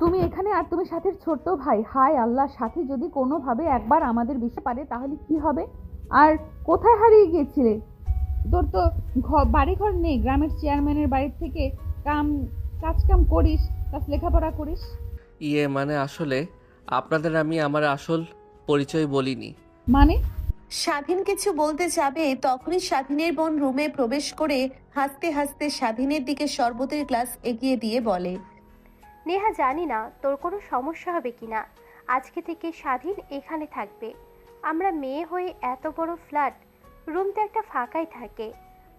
তুমি এখানে আর তুমি সাথীর ছোট্ট ভাই। হায় আল্লাহ, সাথী যদি কোনোভাবে একবার আমাদের বিষয়ে পারে তাহলে কি হবে? আর কোথায় হারিয়ে গিয়েছিলে? তোর তো বাড়িঘর নেই, গ্রামের চেয়ারম্যানের বাড়ির থেকে কাম কাজ কাম করিস, প্লাস লেখাপড়া করিস। মানে আসলে আপনাদের আমি আমার আসল পরিচয় বলিনি। মানে? স্বাধীন কিছু বলতে যাবে তখনই স্বাধীনের বোন রুমে প্রবেশ করে হাসতে হাসতে স্বাধীনের দিকে শরবতের গ্লাস এগিয়ে দিয়ে বলে, নেহা, জানি না তোর কোনো সমস্যা হবে কিনা, আজকে থেকে স্বাধীন এখানে থাকবে। আমরা মেয়ে হয়ে এত বড় ফ্ল্যাট, রুম তো একটা ফাঁকাই থাকে।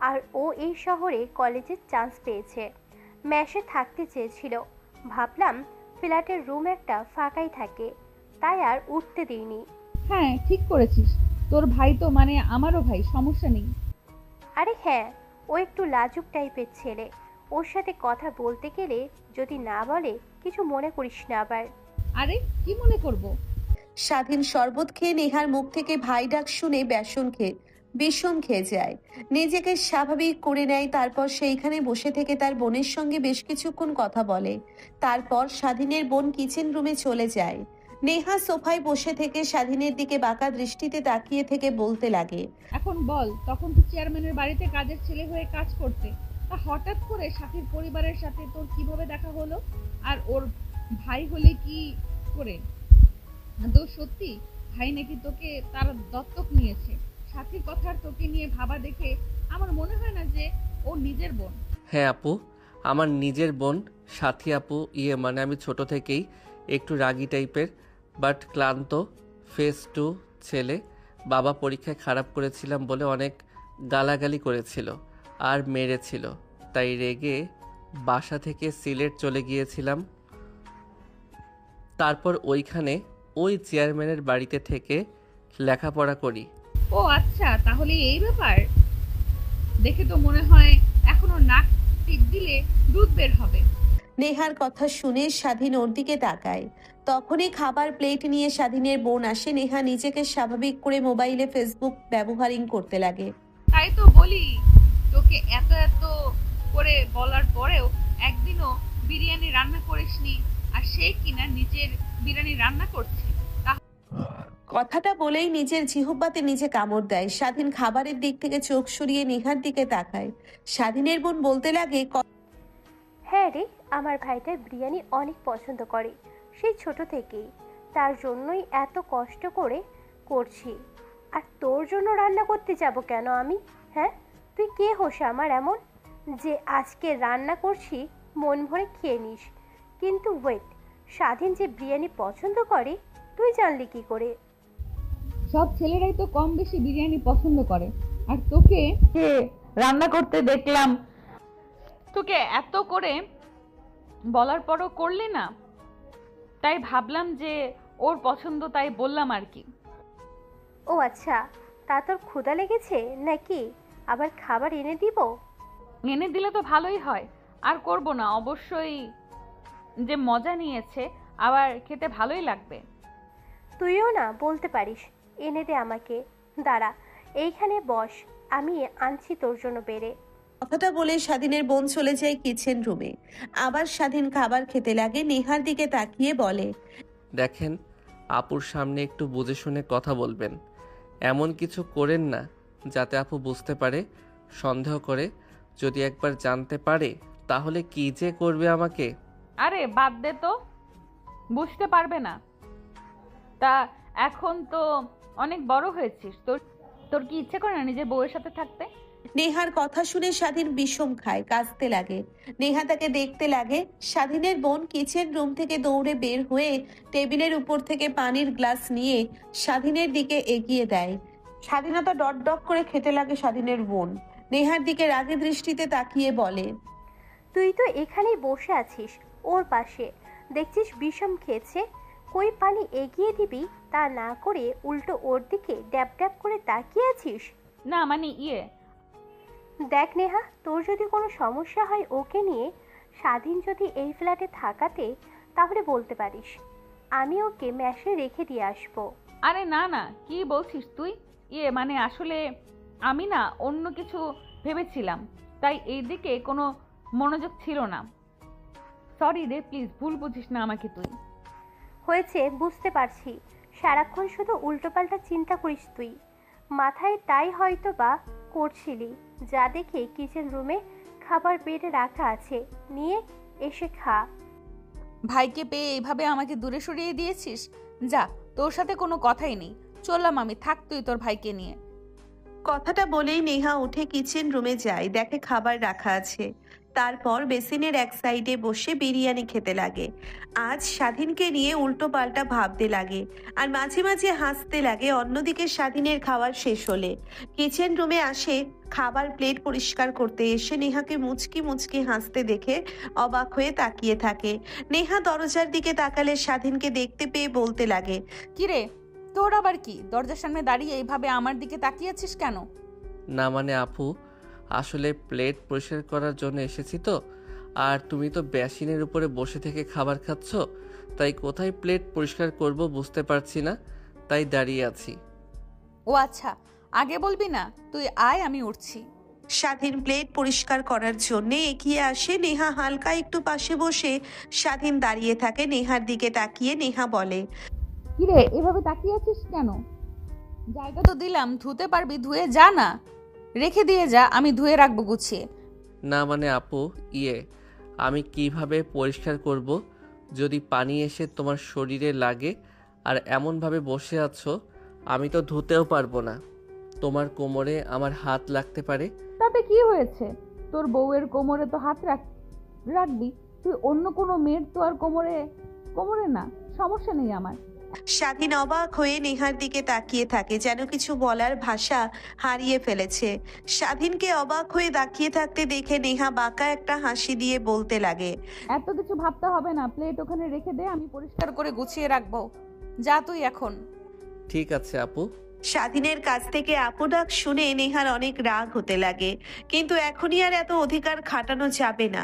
আর ও এই শহরে কলেজের চান্স পেয়েছে, ম্যাশে থাকতে চেয়েছিল। ভাবলাম ফ্ল্যাটের রুম একটা ফাঁকাই থাকে, তাই আর উঠতে দিইনি। হ্যাঁ, ঠিক করেছিস। তোর ভাই তো মানে আমারও ভাই, সমস্যা নেই। আরে হ্যাঁ, ও একটু লাজুক টাইপের ছেলে, ওর সাথে কথা বলতে গেলে যদি না বলে কিছু মনে করিস না আবার। আরে কি মনে করব? স্বাধীন শরবত খেয়ে নেহার মুখ থেকে ভাই ডাক শুনে বিষম খেয়ে যায়। নিজেকে স্বাভাবিক করে নেয়, তারপর সেইখানে বসে থেকে তার বোনের সঙ্গে বেশ কিছুক্ষণ কথা বলে। তারপর স্বাধীনের বোন কিচেন রুমে চলে যায়। নেহা সোফায় বসে থেকে স্বাধীনের দিকে বাঁকা দৃষ্টিতে তাকিয়ে থেকে বলতে লাগে, এখন বল, তখন তো চেয়ারম্যানের বাড়িতে কাজের ছেলে হয়ে কাজ করতে, তা হঠাৎ করে সাথীর পরিবারের সাথে তোর কিভাবে দেখা হলো? আর ওর ভাই হলে কি করে? তো সত্যি ভাই নাকি তোকে তার দত্তক নিয়েছে? সাথীর কথা আর তোকে নিয়ে ভাবা দেখে আমার মনে হয় না যে ও নিজের বোন। হ্যাঁ আপু, আমার নিজের বোন সাথী আপু। মানে আমি ছোট থেকেই একটু রাগী টাইপের, বাট ক্লান্ত, ফেস টু ছেলে। বাবা পরীক্ষায় খারাপ করেছিলাম বলে অনেক গালাগালি করেছিল আর মেরেছিল, তাই রেগে বাসা থেকে সিলেট চলে গিয়েছিলাম। তারপর ওইখানে ওই চেয়ারম্যানের বাড়িতে থেকে লেখাপড়া করি। ও আচ্ছা, তাহলে এই ব্যাপার। দেখে তো মনে হয় এখনো নাক টিপ দিলে দুধ বের হবে। নেহার কথা শুনে স্বাধীন ওর দিকে তাকায়। তখনই খাবার প্লেট নিয়ে স্বাধীনের বোন আসে। নেহা নিজেকে স্বাভাবিক করে মোবাইলে ফেসবুক ব্যবহারিং করতে লাগে। তাই তো বলি, তোকে এত এত করে বলার পরেও একদিনও বিরিয়ানি রান্না করিসনি, আর সে কিনা নিজের বিরিয়ানি রান্না করছে। কথাটা বলেই নিজের জিহ্বাতে নিজে কামড় দেয়। স্বাধীন খাবারের দিক থেকে চোখ সরিয়ে নেহার দিকে তাকায়। স্বাধীনের বোন বলতে লাগে, হ্যাঁ রে, আমার ভাইটা বিরিয়ানি অনেক পছন্দ করে, সেই ছোট থেকেই। তার জন্যই এত কষ্ট করে করছি। আর তোর জন্য রান্না করতে যাব কেন আমি? হ্যাঁ, তুই কে হোস আমার এমন যে আজকে রান্না করছি মন ভরে খেয়ে নিস? কিন্তু ওয়েট, স্বাধীন যে বিরিয়ানি পছন্দ করে তুই জানলি কি করে? সব ছেলেরাই তো কম বেশি বিরিয়ানি পছন্দ করে, আর তোকে কে রান্না করতে দেখলাম। তোকে এত করে বলার পরও করলি না, তাই ভাবলাম যে ওর পছন্দ, তাই বললাম আর কি। ও আচ্ছা, তা তোর ক্ষুধা লেগেছে নাকি? আবার খাবার এনে দিব? এনে দিলে তো ভালোই হয়। আর করব না অবশ্যই, যে মজা নিয়েছে আবার খেতে ভালোই লাগবে। তুইও না বলতে পারিস, এনে দে আমাকে। দাঁড়া, এইখানে বস, আমি আনছি তোর জন্য বেড়ে। কথাটা বলে স্বাধীনের বোন চলে যায় কিচেন রুমে। আবার স্বাধীন খাবার খেতে লাগে। নেহার দিকে তাকিয়ে বলে, দেখেন, আপুর সামনে একটু বুঝে শুনে কথা বলবেন। এমন কিছু করেন না যাতে আপু বুঝতে পারে, সন্দেহ করে। যদি একবার জানতে পারে তাহলে কি যে করবে আমাকে। আরে বাদ দে তো, বুঝতে পারবে না। তা এখন তো অনেক বড় হয়েছিস, তোর তোর কি ইচ্ছে করে না নিজের বউয়ের সাথে থাকতে? নেহার কথা শুনে স্বাধীন বিষম খায়, কাঁদতে লাগে। নেহা তাকে দেখতে লাগে। স্বাধীনের বোন কিচেন রুম থেকে দৌড়ে বের হয়ে টেবিলের উপর থেকে পানির গ্লাস নিয়ে স্বাধীনের দিকে এগিয়ে দেয়। স্বাধীনতা ডট ডট করে খেতে লাগে স্বাধীনের বোন। নেহার দিকে রাগী দৃষ্টিতে তাকিয়ে বলে, তুই তো এখানেই বসে আছিস ওর পাশে, দেখছিস বিষম খেয়েছে, কই পানি এগিয়ে দিবি তা না করে উল্টো ওর দিকে ড্যাব ড্যাব করে তাকিয়ে আছিস। না মানে দেখ নেহা, তোর যদি কোনো সমস্যা হয় ওকে নিয়ে, স্বাধীন যদি এই ফ্ল্যাটে থাকাতে, তাহলে বলতে পারিস, আমি ওকে ম্যাশে রেখে দিয়ে আসবো। আরে না না, কি বলছিস তুই? মানে আসলে আমি না অন্য কিছু ভেবেছিলাম, তাই এই দিকে কোনো মনোযোগ ছিল না। সরি রে, প্লিজ ভুল বুঝিস না আমাকে তুই। হয়েছে, বুঝতে পারছি। সারাক্ষণ শুধু উল্টোপাল্টা চিন্তা করিস তুই। মাথায় তাই হয়তো বা করছিলি। যা দেখি কিচেন রুমে খাবার বেড়ে রাখা আছে, নিয়ে এসে খা। ভাইকে পেয়ে এইভাবে আমাকে দূরে সরিয়ে দিয়েছিস? যা, তোর সাথে কোনো কথাই নেই, চললাম আমি, থাক তুই তোর ভাইকে নিয়ে। কথাটা বলেই নেহা উঠে কিচেন রুমে যায়, দেখে খাবার রাখা আছে। তারপর বেসিনের এক সাইডে বসে বিরিয়ানি খেতে লাগে। আজ স্বাধীনকে নিয়ে উল্টো পাল্টা ভাবতে লাগে আর মাঝে মাঝে হাসতে লাগে। অন্যদিকে স্বাধীনের খাবার শেষ হলে কিচেন রুমে আসে, খাবার প্লেট পরিষ্কার করতে এসে নেহাকে মুচকি মুচকি হাসতে দেখে অবাক হয়ে তাকিয়ে থাকে। নেহা দরজার দিকে তাকালে স্বাধীনকে দেখতে পেয়ে বলতে লাগে, কিরে, তোর আবার কি? দরজার সামনে দাঁড়িয়ে এইভাবে আমার দিকে তাকিয়ে আছিস কেন? না মানে আপু, আসলে প্লেট পরিষ্কার করার জন্য এসেছি তো। আর তুমি তো বেসিনের উপরে বসে থেকে খাবার খাচ্ছ, তাই কোথায় প্লেট পরিষ্কার করব বুঝতে পারছি না, তাই দাঁড়িয়ে আছি। ও আচ্ছা, আগে বলবি না? তুই আয়, আমি উঠছি। স্বাধীন প্লেট পরিষ্কার করার জন্য এগিয়ে আসে। নেহা হালকা একটু পাশে বসে, স্বাধীন দাঁড়িয়ে থাকে নেহার দিকে তাকিয়ে। নেহা বলে, কিরে, এভাবে তাকিয়ে আছিস কেন? জায়গা তো দিলাম, ধুতে পারবি, ধুয়ে যা না। রেখে দিয়ে যা, আমি ধুয়ে রাখবো গুছিয়ে। না মানে আপু, আমি কিভাবে পরিষ্কার করব? যদি পানি এসে তোমার শরীরে লাগে আর এমনভাবে বসে আছো, আমি তো ধুতেও পারবো না। তোমার কোমরে আমার হাত লাগতে পারে। তাতে কি হয়েছে? তোর বউয়ের কোমরে তো হাত রাখবি। তুই অন্য কোনো মেয়ের তো আর কোমরে কোমরে না, সমস্যা নেই আমার। স্বাধীন অবাক হয়ে নেহার দিকে তাকিয়ে থাকে, যেন কিছু বলার ভাষা হারিয়ে ফেলেছে। স্বাধীনকে অবাক হয়ে তাকিয়ে থাকতে দেখে নেহা বাঁকা একটা হাসি দিয়ে বলতে লাগে, এত কিছু ভাবতে হবে না, প্লেট ওখানে রেখে দে, আমি পরিষ্কার করে গুছিয়ে রাখবো। যা তুই এখন। ঠিক আছে আপু। স্বাধীনের কাছ থেকে আপু ডাক শুনে নেহার অনেক রাগ হতে লাগে, কিন্তু এখনই আর এত অধিকার খাটানো যাবে না।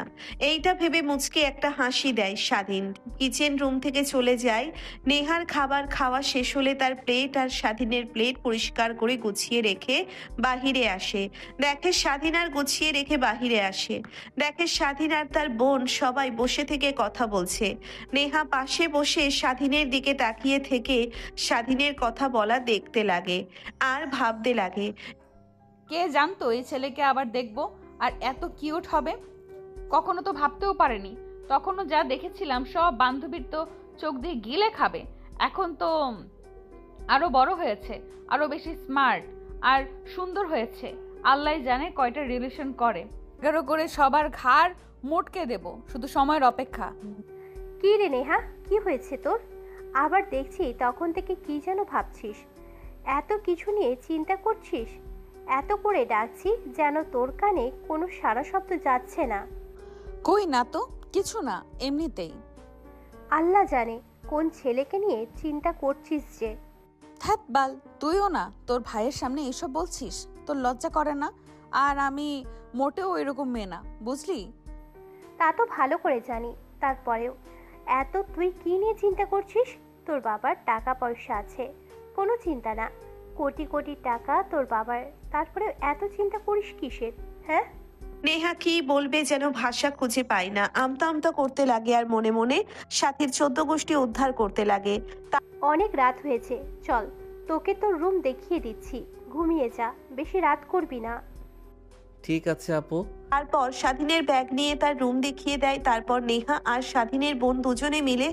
এইটা ভেবে মুচকি একটা হাসি দেয় স্বাধীন। কিচেন রুম থেকে চলে যায়। নেহার খাবার খাওয়া শেষ হলে তার প্লেট আর স্বাধীনের প্লেট পরিষ্কার করে গুছিয়ে রেখে বাহিরে আসে। দেখে স্বাধীন আর গুছিয়ে রেখে বাহিরে আসে, দেখে স্বাধীন আর তার বোন সবাই বসে থেকে কথা বলছে। নেহা পাশে বসে স্বাধীনের দিকে তাকিয়ে থেকে স্বাধীনের কথা বলা দেখতে লাগে আর ভাবতে লাগে, কে জানতো এই ছেলেকে আবার দেখবো আর এত কিউট হবে? কখনো তো ভাবতেও পারেনি। তখনও যা দেখেছিলাম সব বান্ধবীর তো চোখ দিয়ে গিলে খাবে। এখন তো আরো বড় হয়েছে, আরো বেশি স্মার্ট আর সুন্দর হয়েছে। আল্লাহ জানে কয়টা রিলেশন করে। এগারো করে সবার ঘাড় মোটকে দেব, শুধু সময়ের অপেক্ষা। কি রে নেহা, কি হয়েছে তোর? আবার দেখছি তখন থেকে কি যেন ভাবছিস, এত কিছু নিয়ে চিন্তা করছিস। এত করে ডাকছি যেন তোর কানে কোনো সারা শব্দ যাচ্ছে না। কই না তো, কিছু না, এমনিতেই। আল্লাহ জানে কোন ছেলেকে নিয়ে চিন্তা করছিস যে। ধ্যাত বাল, তুইও না তোর ভাইয়ের সামনে এসব বলছিস? তোর লজ্জা করে না? আর আমি মোটেও এরকম মেয়ে না, বুঝলি? তা তো ভালো করে জানি, তারপরেও এত তুই কি নিয়ে চিন্তা করছিস? তোর বাবার টাকা পয়সা আছে, কোনো চিন্তা না। কোটি কোটি টাকা তোর বাবার, তারপরে এত চিন্তা করিস কিসের? হ্যাঁ, নেহা কি বলবে যেন ভাষা খুঁজে পায় না। আমতা আমতা করতে লাগে আর মনে মনে সাথীর 14 গোষ্ঠী উদ্ধার করতে লাগে। অনেক রাত হয়েছে, চল তোকে তোর রুম দেখিয়ে দিচ্ছি, ঘুমিয়ে যা, বেশি রাত করবি না। ঠিক আছে আপু। তারপর স্বাধীনের ব্যাগ নিয়ে তার রুম দেখিয়ে দেয়। তারপর নেহা আর স্বাধীনের বোন দুজনে মিলে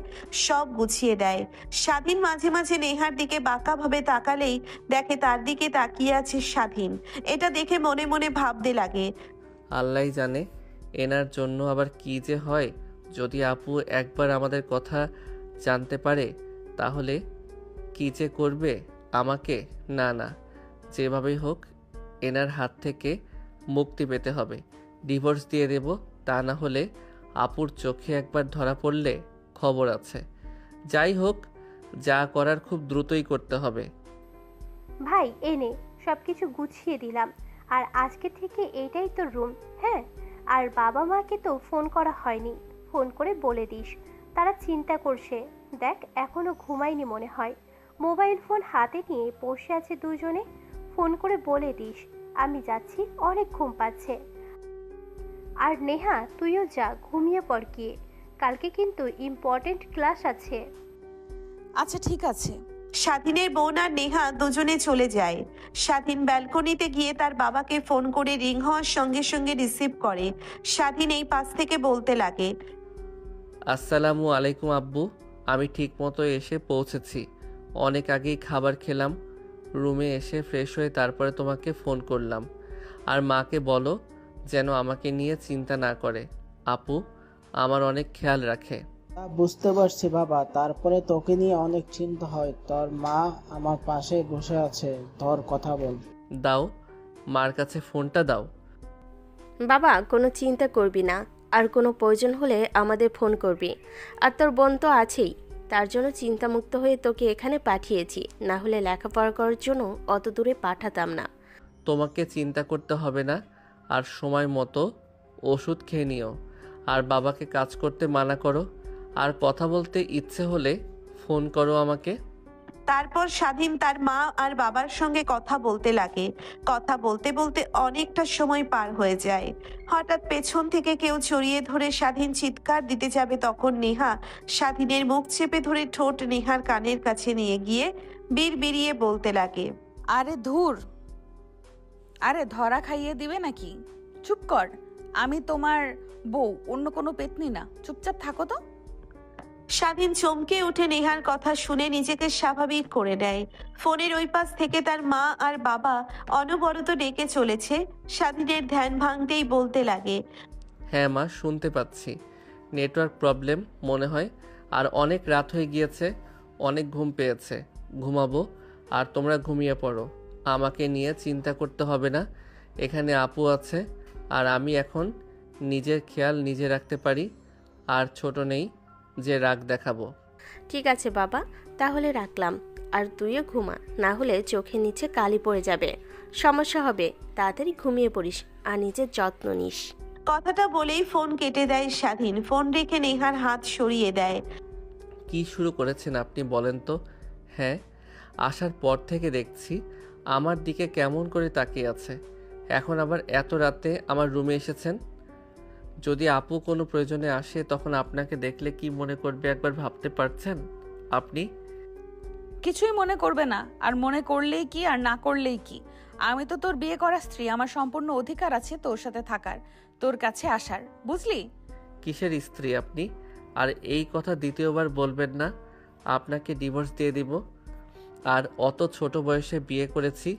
সব গুছিয়ে দেয়। স্বাধীন মাঝে মাঝে নেহার দিকে বাঁকাভাবে তাকালেই দেখে তার দিকে তাকিয়ে আছে স্বাধীন। এটা দেখে মনে মনে ভাবতে লাগে, আল্লাহই জানে এনার জন্য আবার কি যে হয়। যদি আপু একবার আমাদের কথা জানতে পারে তাহলে কি যে করবে আমাকে। না না, যেভাবেই হোক এনার হাত থেকে মুক্তি পেতে হবে। ডিভোর্স দিয়ে দেব, তা না হলে আপুর চোখে একবার ধরা পড়লে খবর আছে। যাই হোক, যা করার খুব দ্রুতই করতে হবে। ভাই এনে সব কিছু গুছিয়ে দিলাম, আর আজকে থেকে এইটাই তোর রুম। হ্যাঁ, আর বাবা মাকে তো ফোন করা হয়নি, ফোন করে বলে দিস, তারা চিন্তা করছে। দেখ এখনো ঘুমায়নি মনে হয়, মোবাইল ফোন হাতে নিয়ে বসে আছে দুজনে। ফোন করে বলে দিস আমি যাচ্ছি, অনেক ঘুম পাচ্ছে। আর নেহা তুইও যা, ঘুমিয়ে পড় গিয়ে। কালকে কিন্তু ইম্পর্টেন্ট ক্লাস আছে। আচ্ছা ঠিক আছে। স্বাধীনের বোন আর নেহা দুজনে চলে যায়। স্বাধীন ব্যালকনিতে গিয়ে তার বাবাকে ফোন করে রিং হওয়ার সঙ্গে সঙ্গে রিসিভ করে। স্বাধীন এই পাশ থেকে বলতে লাগে, আসসালামু আলাইকুম আব্বু, আমি ঠিকমতো এসে পৌঁছেছি। অনেক আগেই খাবার খেলাম। রুমে এসে ফ্রেশ হয়ে তারপরে তোমাকে ফোন করলাম। আর মাকে বলো যেন আমাকে নিয়ে চিন্তা না করে। আপু আমার অনেক খেয়াল রাখে। তা বুঝতে পারছি বাবা, তারপরে তোকে নিয়ে অনেক চিন্তা হয়। তোর মা আমার পাশে বসে আছে, ধর কথা বল। দাও, মার কাছে ফোনটা দাও। বাবা কোনো চিন্তা করবি না, আর কোনো প্রয়োজন হলে আমাদের ফোন করবি। আর তোর বোন তো আছেই, তার জন্য চিন্তামুক্ত হয়ে তোকে এখানে পাঠিয়েছি, না হলে লেখাপড়া করার জন্য অত দূরে পাঠাতাম না। তোমাকে চিন্তা করতে হবে না। আর সময় মতো ওষুধ খেয়ে নিও। আর বাবাকে কাজ করতে মানা করো। আর কথা বলতে ইচ্ছে হলে ফোন করো আমাকে। তারপর স্বাধীন তার মা আর বাবার সঙ্গে কথা বলতে লাগে। কথা বলতে বলতে অনেকটা সময় পার হয়ে যায়। হঠাৎ পেছন থেকে কেউ জড়িয়ে ধরে স্বাধীন চিৎকার দিতে যাবে, তখন নেহা স্বাধীনের মুখ চেপে ধরে ঠোঁট নেহার কানের কাছে নিয়ে গিয়ে বিড়বিড়িয়ে বলতে লাগে, আরে ধুর, আরে ধরা খাইয়ে দিবে নাকি? চুপ কর, আমি তোমার বউ, অন্য কোনো পেতনি না। চুপচাপ থাকো তো। স্বাধীন চমকে উঠে নেহার কথা শুনে নিজেকে স্বাভাবিক করে নেয়। ফোনের ওই পাশ থেকে তার মা আর বাবা অনবরত ডেকে চলেছে। স্বাধীনের ধ্যান ভাঙতেই বলতে লাগে, হ্যাঁ মা, শুনতে পাচ্ছি। নেটওয়ার্ক প্রবলেম মনে হয়। আর অনেক রাত হয়ে গিয়েছে, অনেক ঘুম পেয়েছে। ঘুমাবো। আর তোমরা ঘুমিয়ে পড়ো। আমাকে নিয়ে চিন্তা করতে হবে না। এখানে আপু আছে। আর আমি এখন নিজের খেয়াল নিজে রাখতে পারি। আর ছোট নেই যে রাগ দেখাবো। ঠিক আছে বাবা, তাহলে রাখলাম। আর তুইও ঘুমা, না হলে চোখের নিচে কালি পড়ে যাবে, সমস্যা হবে। তাড়াতাড়ি ঘুমিয়ে পড়িস আর নিজের যত্ন নিস। কথাটা বলেই ফোন কেটে দেয় স্বাধীন। ফোন রেখে নেহার হাত সরিয়ে দেয়। কি শুরু করেছেন আপনি বলেন তো? হ্যাঁ, আসার পর থেকে দেখছি আমার দিকে কেমন করে তাকিয়ে আছে। এখন আবার এত রাতে আমার রুমে এসেছেন। যদি আপু কোনো প্রয়োজনে আসে তখন আপনাকে দেখলে কি মনে করবে একবার ভাবতে পারছেন আপনি? কিছুই মনে করবে না। আর মনে করলেই কি আর না করলেই কি, আমি তো তোর বিয়ে করা স্ত্রী। আমার সম্পূর্ণ অধিকার আছে তোর সাথে থাকার, তোর কাছে আসার, বুঝলি? কিসের স্ত্রী আপনি? আর এই কথা দ্বিতীয়বার বলবেন না। আপনাকে ডিভোর্স দিয়ে দিব। আর অত ছোট বয়সে বিয়ে করেছি,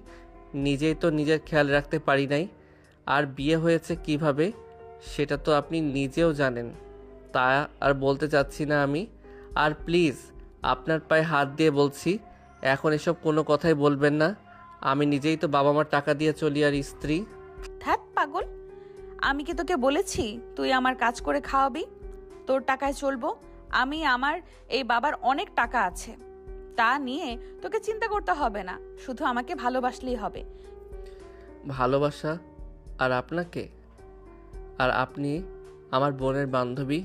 নিজেই তো নিজের খেয়াল রাখতে পারি নাই। আর বিয়ে হয়েছে কিভাবে সেটা তো আপনি নিজেও জানেন। তা আর বলতে চাচ্ছি না আমি। আর প্লিজ আপনার পায়ে হাত দিয়ে বলছি, এখন এসব কোনো কথাই বলবেন না। আমি নিজেই তো বাবা মার টাকা দিয়ে চলি আর স্ত্রী। ধ্যাৎ পাগল, আমি কি তোকে বলেছি তুই আমার কাজ করে খাওয়াবি? তোর টাকায় চলবো আমি? আমার এই বাবার অনেক টাকা আছে, তা নিয়ে তোকে চিন্তা করতে হবে না। শুধু আমাকে ভালোবাসলেই হবে। ভালোবাসা? আর আপনাকে? আর আপনি আমার বোনের বান্ধবী,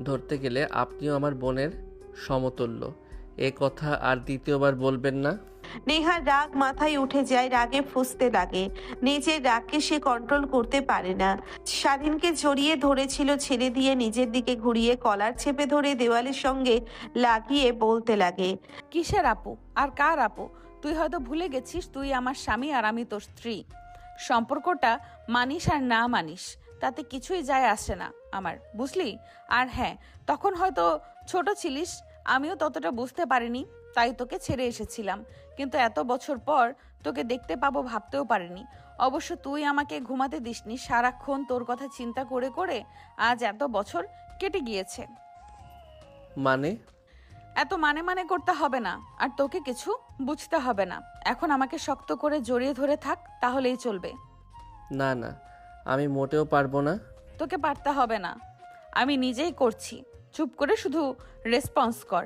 ধরতে গেলে আপনিও আমার বোনের সমতুল্য। এ কথা আর দ্বিতীয়বার বলবেন না। নেহার রাগ মাথায় উঠে যায়, রাগে ফুঁসতে লাগে। নিজের রাগকে সে কন্ট্রোল করতে পারে না। স্বাধীনকে জড়িয়ে ধরেছিল, ছেড়ে দিয়ে নিজের দিকে ঘুরিয়ে কলার চেপে ধরে দেওয়ালের সঙ্গে লাগিয়ে বলতে লাগে, কিসের আপু আর কার আপু? তুই হয়তো ভুলে গেছিস তুই আমার স্বামী আর আমি তোর স্ত্রী। সম্পর্কটা মানিস আর না মানিস তাতে কিছুই যায় আসে না আমার, বুঝলি? আর হ্যাঁ, তখন হয়তো ছোট ছিলিস, আমিও ততটা বুঝতে পারিনি, তাই তোকে ছেড়ে এসেছিলাম। কিন্তু এত বছর পর তোকে দেখতে পাবো ভাবতেও পারিনি। অবশ্য তুই আমাকে ঘুমাতে দিসনি, সারাক্ষণ তোর কথা চিন্তা করে করে আজ এত বছর কেটে গিয়েছে। মানে? এত মানে করতে হবে না, আর তোকে কিছু বুঝতে হবে না। এখন আমাকে শক্ত করে জড়িয়ে ধরে থাক, তাহলেই চলবে। না না, আমি মোটেও পারবো না। তোকে পারতে হবে না, আমি নিজেই করছি। চুপ করে শুধু রেসপন্স কর।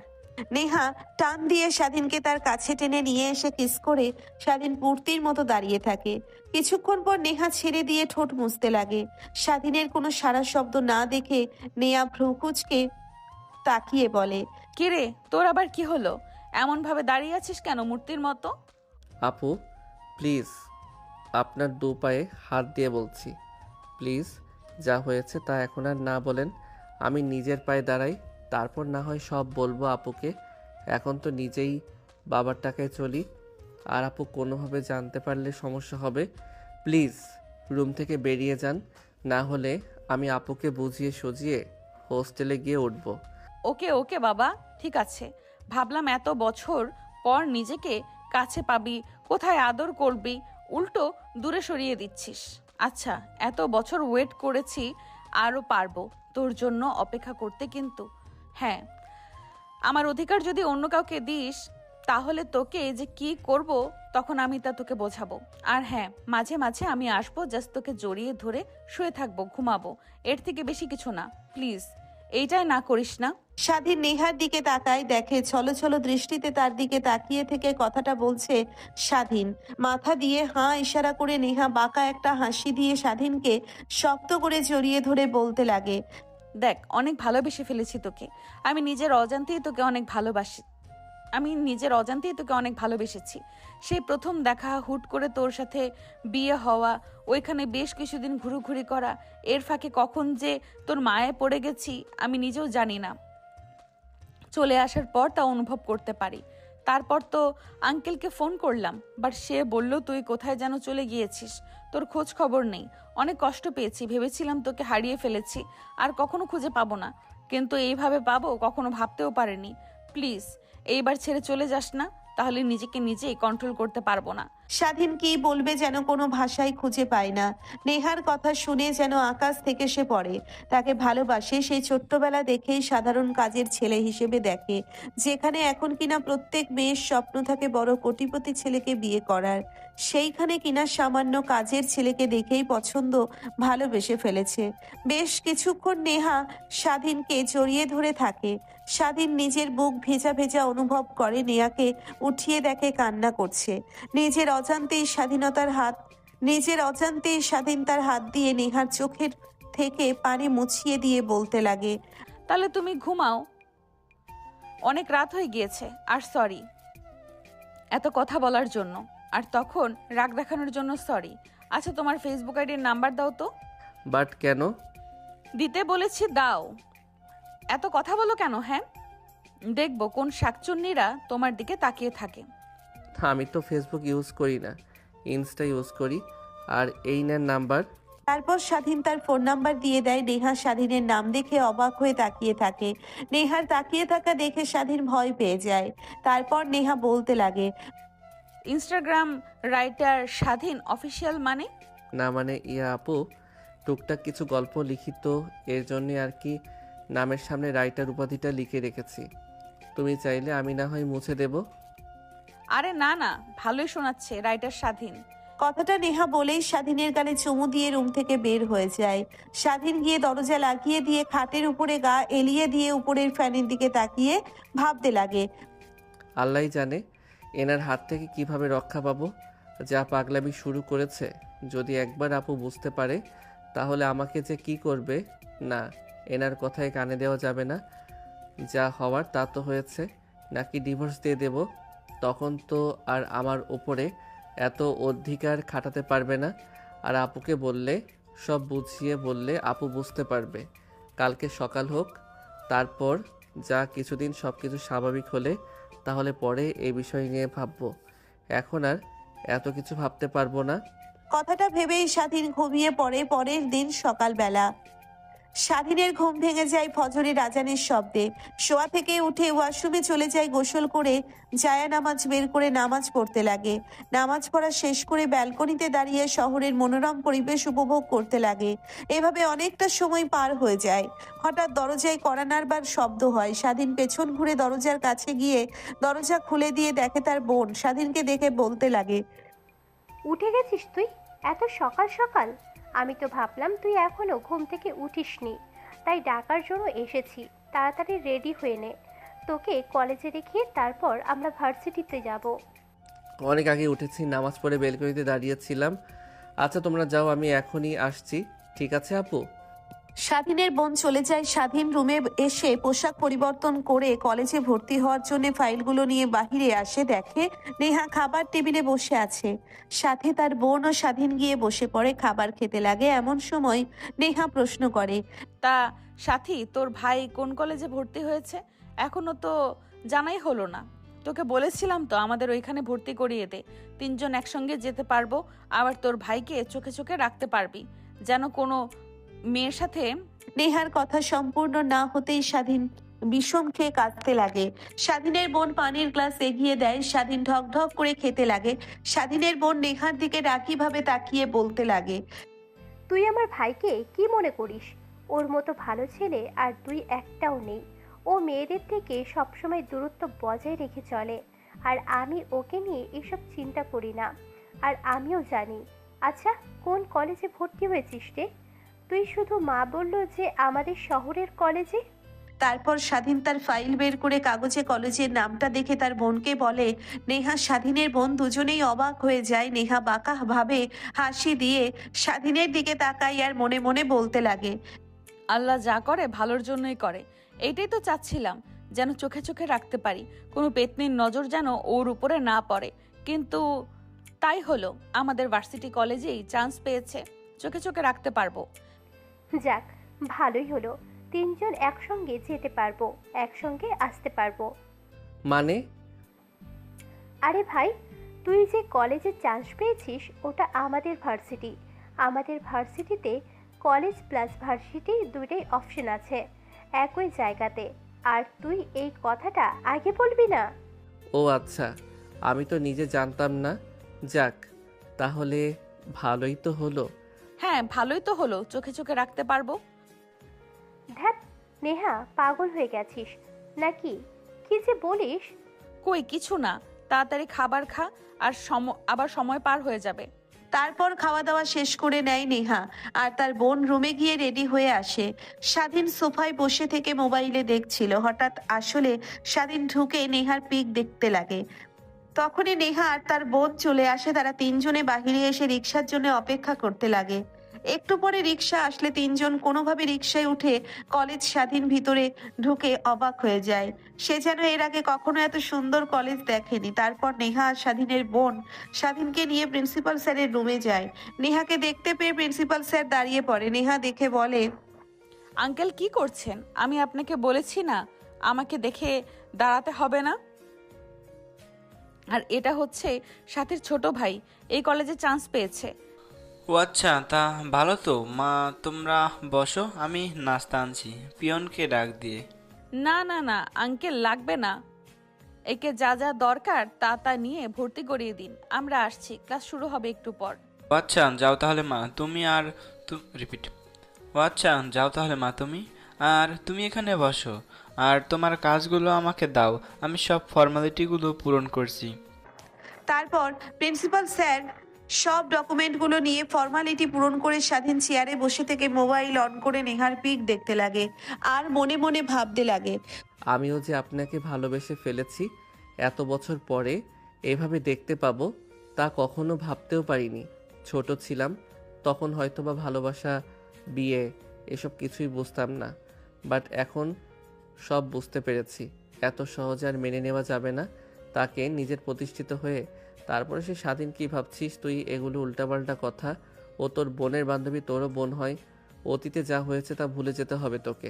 নেহা টান দিয়ে স্বাধীনকে তার কাছে টেনে নিয়ে এসে কিস করে স্বাধীন মূর্তির মতো দাঁড়িয়ে থাকে। কিছুক্ষণ পর নেহা ছেড়ে দিয়ে ঠোঁট মুছতে লাগে। স্বাধীনের কোনো সাড়া শব্দ না দেখে নেহা ভ্রু কুঁচকে তাকিয়ে বলে, কিরে, তোর আবার কি হলো? এমন ভাবে দাঁড়িয়ে আছিস কেন মূর্তির মতো? আপু প্লিজ, আপনার দু পায়ে হাত দিয়ে বলছি, প্লিজ যা হয়েছে তা এখন আর না বলেন। আমি নিজের পায়ে দাঁড়াই, তারপর না হয় সব বলবো আপুকে। এখন তো নিজেই বাবার টাকায় চলি, আর আপু কোনোভাবে জানতে পারলে সমস্যা হবে। প্লিজ রুম থেকে বেরিয়ে যান, না হলে আমি আপুকে বুঝিয়ে সুঝিয়ে হোস্টেলে গিয়ে উঠবো। ওকে ওকে বাবা, ঠিক আছে। ভাবলাম এত বছর পর নিজেকে কাছে পাবি, কোথায় আদর করবি, উল্টো দূরে সরিয়ে দিচ্ছিস। আচ্ছা, এত বছর ওয়েট করেছি, আরও পারবো তোর জন্য অপেক্ষা করতে, কিন্তু হ্যাঁ, আমার অধিকার যদি অন্য কাউকে দিস, তাহলে তোকে যে কি করব তখন আমি তা তোকে বোঝাবো। আর হ্যাঁ, মাঝে মাঝে আমি আসবো, জাস্ট তোকে জড়িয়ে ধরে শুয়ে থাকবো, ঘুমাবো, এর থেকে বেশি কিছু না। প্লিজ এইটাই না করিস না। স্বাধীন নেহার দিকে তাকায়, দেখে ছলো দৃষ্টিতে তার দিকে তাকিয়ে থেকে কথাটা বলছে স্বাধীন। মাথা দিয়ে হাঁ ইশারা করে নেহা বাঁকা একটা হাসি দিয়ে স্বাধীনকে শক্ত করে জড়িয়ে ধরে বলতে লাগে, দেখ, অনেক ভালোবেসে ফেলেছি তোকে। আমি নিজের অজান্তেই তোকে অনেক ভালোবেসেছি। সেই প্রথম দেখা, হুট করে তোর সাথে বিয়ে হওয়া, ওইখানে বেশ কিছুদিন ঘুরোঘুরি করা, এর ফাঁকে কখন যে তোর মায়ে পড়ে গেছি আমি নিজেও জানি না। চলে আসার পর তা অনুভব করতে পারি। তারপর তো আঙ্কেলকে ফোন করলাম, বাট সে বলল তুই কোথায় যেন চলে গিয়েছিস, তোর খোঁজ খবর নেই। অনেক কষ্ট পেয়েছি, ভেবেছিলাম তোকে হারিয়ে ফেলেছি, আর কখনো খুঁজে পাবো না, কিন্তু এইভাবে পাবো কখনো ভাবতেও পারিনি। প্লিজ এইবার ছেড়ে চলে যাস না, তাহলে নিজেকে নিজেই কন্ট্রোল করতে পারবো না। স্বাধীন কি বলবে যেন কোনো ভাষাই খুঁজে পায় না। নেহার কথা শুনে যেন আকাশ থেকে সে পড়ে। তাকে ভালোবাসে, সেই ছোট্টবেলা দেখেই সাধারণ কাজের ছেলে হিসেবে দেখে, যেখানে এখন কিনা প্রত্যেক মেয়ের স্বপ্ন থাকে বড় কোটিপতি ছেলেকে বিয়ে করার, সেইখানে কিনা সামান্য কাজের ছেলেকে দেখেই পছন্দ, ভালোবেসে ফেলেছে। বেশ কিছুক্ষণ নেহা স্বাধীনকে জড়িয়ে ধরে থাকে। স্বাধীন নিজের বুক ভেজা ভেজা অনুভব করে, নেহাকে উঠিয়ে দেখে কান্না করছে। নিজের অজান্তেই স্বাধীন তার হাত দিয়ে নেহার চোখের থেকে পানি মুছিয়ে দিয়ে বলতে লাগে, তাহলে তুমি ঘুমাও, অনেক রাত হয়ে গিয়েছে। আর সরি এত কথা বলার জন্য, আর তখন রাগ দেখানোর জন্য সরি। আচ্ছা, তোমার ফেসবুক আইডির নাম্বার দাও তো। বাট কেন? দিতে বলেছি, দাও। এত কথা বলো কেন? হ্যাঁ, দেখবো কোন শাকচুন্নিরা তোমার দিকে তাকিয়ে থাকে। আমি তো ফেসবুক ইউজ করি না, ইনস্টা ইউজ করি। আর এই নেন নাম্বার। তারপর স্বাধীন তার ফোন নাম্বার দিয়ে দেয়। নেহা স্বাধীনের নাম দেখে অবাক হয়ে তাকিয়ে থাকে। নেহার তাকিয়ে থাকা দেখে স্বাধীন ভয় পেয়ে যায়। তারপর নেহা বলতে লাগে, ইনস্টাগ্রাম রাইটার স্বাধীন অফিসিয়াল মানে? না মানে ইয়া আপু, টুকটাক কিছু গল্প লিখিত, এর জন্যে আর কি নামের সামনে রাইটার উপাধিটা লিখে রেখেছি। তুমি চাইলে আমি না হয় মুছে দেব। আরে না না, ভালোই শোনাচ্ছে, রাইটার স্বাধীন। কথাটা নেহা বলেই স্বাধীনের গালে চুমু দিয়ে রুম থেকে বের হয়ে যায়। স্বাধীন গিয়ে দরজা লাগিয়ে দিয়ে খাটের উপরে গা এলিয়ে দিয়ে উপরের ফ্যানের দিকে তাকিয়ে ভাবতে লাগে, আল্লাহই জানে এনার হাত থেকে কিভাবে রক্ষা পাবো। যা পাগলামি শুরু করেছে, যদি একবার আপু বুঝতে পারে তাহলে আমাকে যে কি করবে। না, এনার কথায় কানে দেওয়া যাবে না। যা হওয়ার তা তো হয়েছে, নাকি ডিভোর্স দিয়ে দেব, তখন তো আর আমার ওপরে এত অধিকার খাটাতে পারবে না। আর আপুকে বললে, সব বুঝিয়ে বললে আপু বুঝতে পারবে। কালকে সকাল হোক, তারপর যা কিছুদিন সব কিছু স্বাভাবিক হলে তাহলে পরে এই বিষয় নিয়ে ভাববো। এখন আর এত কিছু ভাবতে পারবো না। কথাটা ভেবেই স্বাধীন ঘুমিয়ে পড়ে। পরের দিন সকালবেলা স্বাধীনের ঘুম ভেঙে যায় ফজরের আজানের শব্দে। শোয়া থেকে উঠে ওয়াশরুমে চলে যায়, গোসল করে জায়া নামাজ বের করে নামাজ পড়তে লাগে। নামাজ পড়া শেষ করে ব্যালকনিতে দাঁড়িয়ে শহরের মনোরম পরিবেশ উপভোগ করতে লাগে। এভাবে অনেকটা সময় পার হয়ে যায়। হঠাৎ দরজায় কড়া নাড়বার শব্দ হয়। স্বাধীন পেছন ঘুরে দরজার কাছে গিয়ে দরজা খুলে দিয়ে দেখে তার বোন। স্বাধীনকে দেখে বলতে লাগে, উঠে গেছিস তুই এত সকাল সকাল? আমি তো ভাবলাম তুই এখনো ঘুম থেকে উঠিসনি, তাই ডাকার জন্য এসেছি। তাড়াতাড়ি রেডি হয়ে নে, তোকে কলেজে রেখে তারপর আমরা ভার্সিটিতে যাব। অনেক আগে উঠেছি, নামাজ পড়ে বেলকনিতে দাঁড়িয়েছিলাম। আচ্ছা তোমরা যাও, আমি এখনই আসছি। ঠিক আছে আপু? স্বাধীনের বোন চলে যায়। স্বাধীন রুমে এসে পোশাক পরিবর্তন করে কলেজে ভর্তি হওয়ার জন্য ফাইলগুলো নিয়ে বাহিরে আসে। দেখে নেহা খাবার টেবিলে বসে আছে, সাথে তার বোন ও স্বাধীন গিয়ে বসে পড়ে খাবার খেতে লাগে। এমন সময় নেহা প্রশ্ন করে, তা সাথী, তোর ভাই কোন কলেজে ভর্তি হয়েছে? এখনো তো জানাই হলো না। তোকে বলেছিলাম তো আমাদের ওইখানে ভর্তি করিয়ে দে, তিনজন একসঙ্গে যেতে পারবো, আবার তোর ভাইকে চোখে চোখে রাখতে পারবি, যেন কোনো মেয়ের সাথে। নেহার কথা সম্পূর্ণ না হতেই স্বাধীন বিষম খেয়ে কাঁদতে লাগে। স্বাধীনের বোন পানির গ্লাস এগিয়ে দেয়। স্বাধীন ঢক ঢক করে খেতে লাগে। স্বাধীনের বোন নেহার দিকে রাগীভাবে তাকিয়ে বলতে লাগে, তুই আমার ভাইকে কি মনে করিস? ওর মতো ভালো ছেলে আর তুই একটাও নেই। ও মেয়েদের থেকে সবসময় দূরত্ব বজায় রেখে চলে, আর আমি ওকে নিয়ে এসব চিন্তা করি না। আর আমিও জানি। আচ্ছা, কোন কলেজে ভর্তি হয়েছিস রে? তুই শুধু মা বললো যে আমাদের শহরের কলেজে। তারপর স্বাধীন তার ফাইল বের করে কাগজে কলেজের নামটা দেখে তার বোনকে বলে। নেহা স্বাধীনের বোন দুজনেই অবাক হয়ে যায়। নেহা বাঁকা ভাবে হাসি দিয়ে স্বাধীনের দিকে তাকায় আর মনে মনে বলতে লাগে, আল্লাহ যা করে ভালোর জন্যই করে। এইটাই তো চাচ্ছিলাম, যেন চোখে চোখে রাখতে পারি, কোনো পেতনির নজর যেন ওর উপরে না পড়ে। কিন্তু তাই হলো, আমাদের ভার্সিটি কলেজেই চান্স পেয়েছে, চোখে চোখে রাখতে পারবো। যাক, ভালোই হলো। তিনজন একসঙ্গে যেতে পারবো, একসঙ্গে আসতে পারবো। মানে? আরে ভাই, তুই যে কলেজে চান্স পেয়েছিস ওটা আমাদের ভার্সিটি। আমাদের ভার্সিটিতে কলেজ প্লাস ভার্সিটি দুইটাই অপশন আছে একই জায়গাতে। আর তুই এই কথাটা আগে বলবি না? ও আচ্ছা, আমি তো নিজে জানতাম না। যাক, তাহলে ভালোই তো হলো। হ্যাঁ, ভালোই তো হলো, চোখে চোখে রাখতে পারবো। ধ্যাত, নেহা, পাগল হয়ে গেছিস নাকি? কি যে বলিস! কই কিছু না, তাড়াতাড়ি খাবার খা, আর আবার সময় পার হয়ে যাবে। তারপর খাওয়া দাওয়া শেষ করে নেয় নেহা আর তার বোন রুমে গিয়ে রেডি হয়ে আসে। স্বাধীন সোফায় বসে থেকে মোবাইলে দেখছিল। হঠাৎ আসলে স্বাধীন ঢুকে নেহার পিক দেখতে লাগে। তখনই নেহা আর তার বোন চলে আসে। তারা তিনজনে বাহিরে এসে রিক্সার জন্য অপেক্ষা করতে লাগে। একটু পরে রিক্সা আসলে তিনজন কোনোভাবে রিক্সায় উঠে কলেজ স্বাধীন ভিতরে ঢুকে অবাক হয়ে যায়। সে যেন এর আগে কখনো এত সুন্দর কলেজ দেখেনি। তারপর নেহা আর স্বাধীনের বোন স্বাধীনকে নিয়ে প্রিন্সিপাল স্যারের রুমে যায়। নেহাকে দেখতে পেয়ে প্রিন্সিপাল স্যার দাঁড়িয়ে পড়ে। নেহা দেখে বলে, আঙ্কেল কি করছেন? আমি আপনাকে বলেছি না আমাকে দেখে দাঁড়াতে হবে না? আর এটা হচ্ছে সাথীর ছোট ভাই, এই কলেজে চান্স পেয়েছে। ও আচ্ছা, তা ভালো তো মা, তোমরা বসো, আমি নাস্তা আনছি, পিয়নকে ডাক দিয়ে। না না না আঙ্কেল, লাগবে না। একে যা যা দরকার তা তা নিয়ে ভর্তি করিয়ে দিন, আমরা আসছি, ক্লাস শুরু হবে একটু পর। ও আচ্ছা, যাও তাহলে মা তুমি, আর রিপিট। ও আচ্ছা, যাও তাহলে মা তুমি, আর তুমি এখানে বসো, আর তোমার কাজগুলো আমাকে দাও, আমি সব ফর্মালিটিগুলো পূরণ করছি। তারপর প্রিন্সিপাল স্যার সব ডকুমেন্টগুলো নিয়ে ফর্মালিটি পূরণ করে স্বাধীন চেয়ারে বসে থেকে মোবাইল অন করে নেহার পিক দেখতে লাগে আর মনে মনে ভাবতে লাগে, আমিও যে আপনাকে ভালোবেসে ফেলেছি, এত বছর পরে এভাবে দেখতে পাবো তা কখনো ভাবতেও পারিনি। ছোট ছিলাম তখন হয়তোবা ভালোবাসা, বিয়ে এসব কিছুই বুঝতাম না, বাট এখন সব বুঝতে পেরেছি। এত সহজে আর মেনে নেওয়া যাবে না তাকে নিজের প্রতিষ্ঠিত হয়ে। তারপরে সে স্বাধীন, কি ভাবছিস তুই এগুলো উল্টাপাল্টা কথা? ও তোর বোনের বান্ধবী, তোরও বোন হয়। অতীতে যা হয়েছে তা ভুলে যেতে হবে তোকে।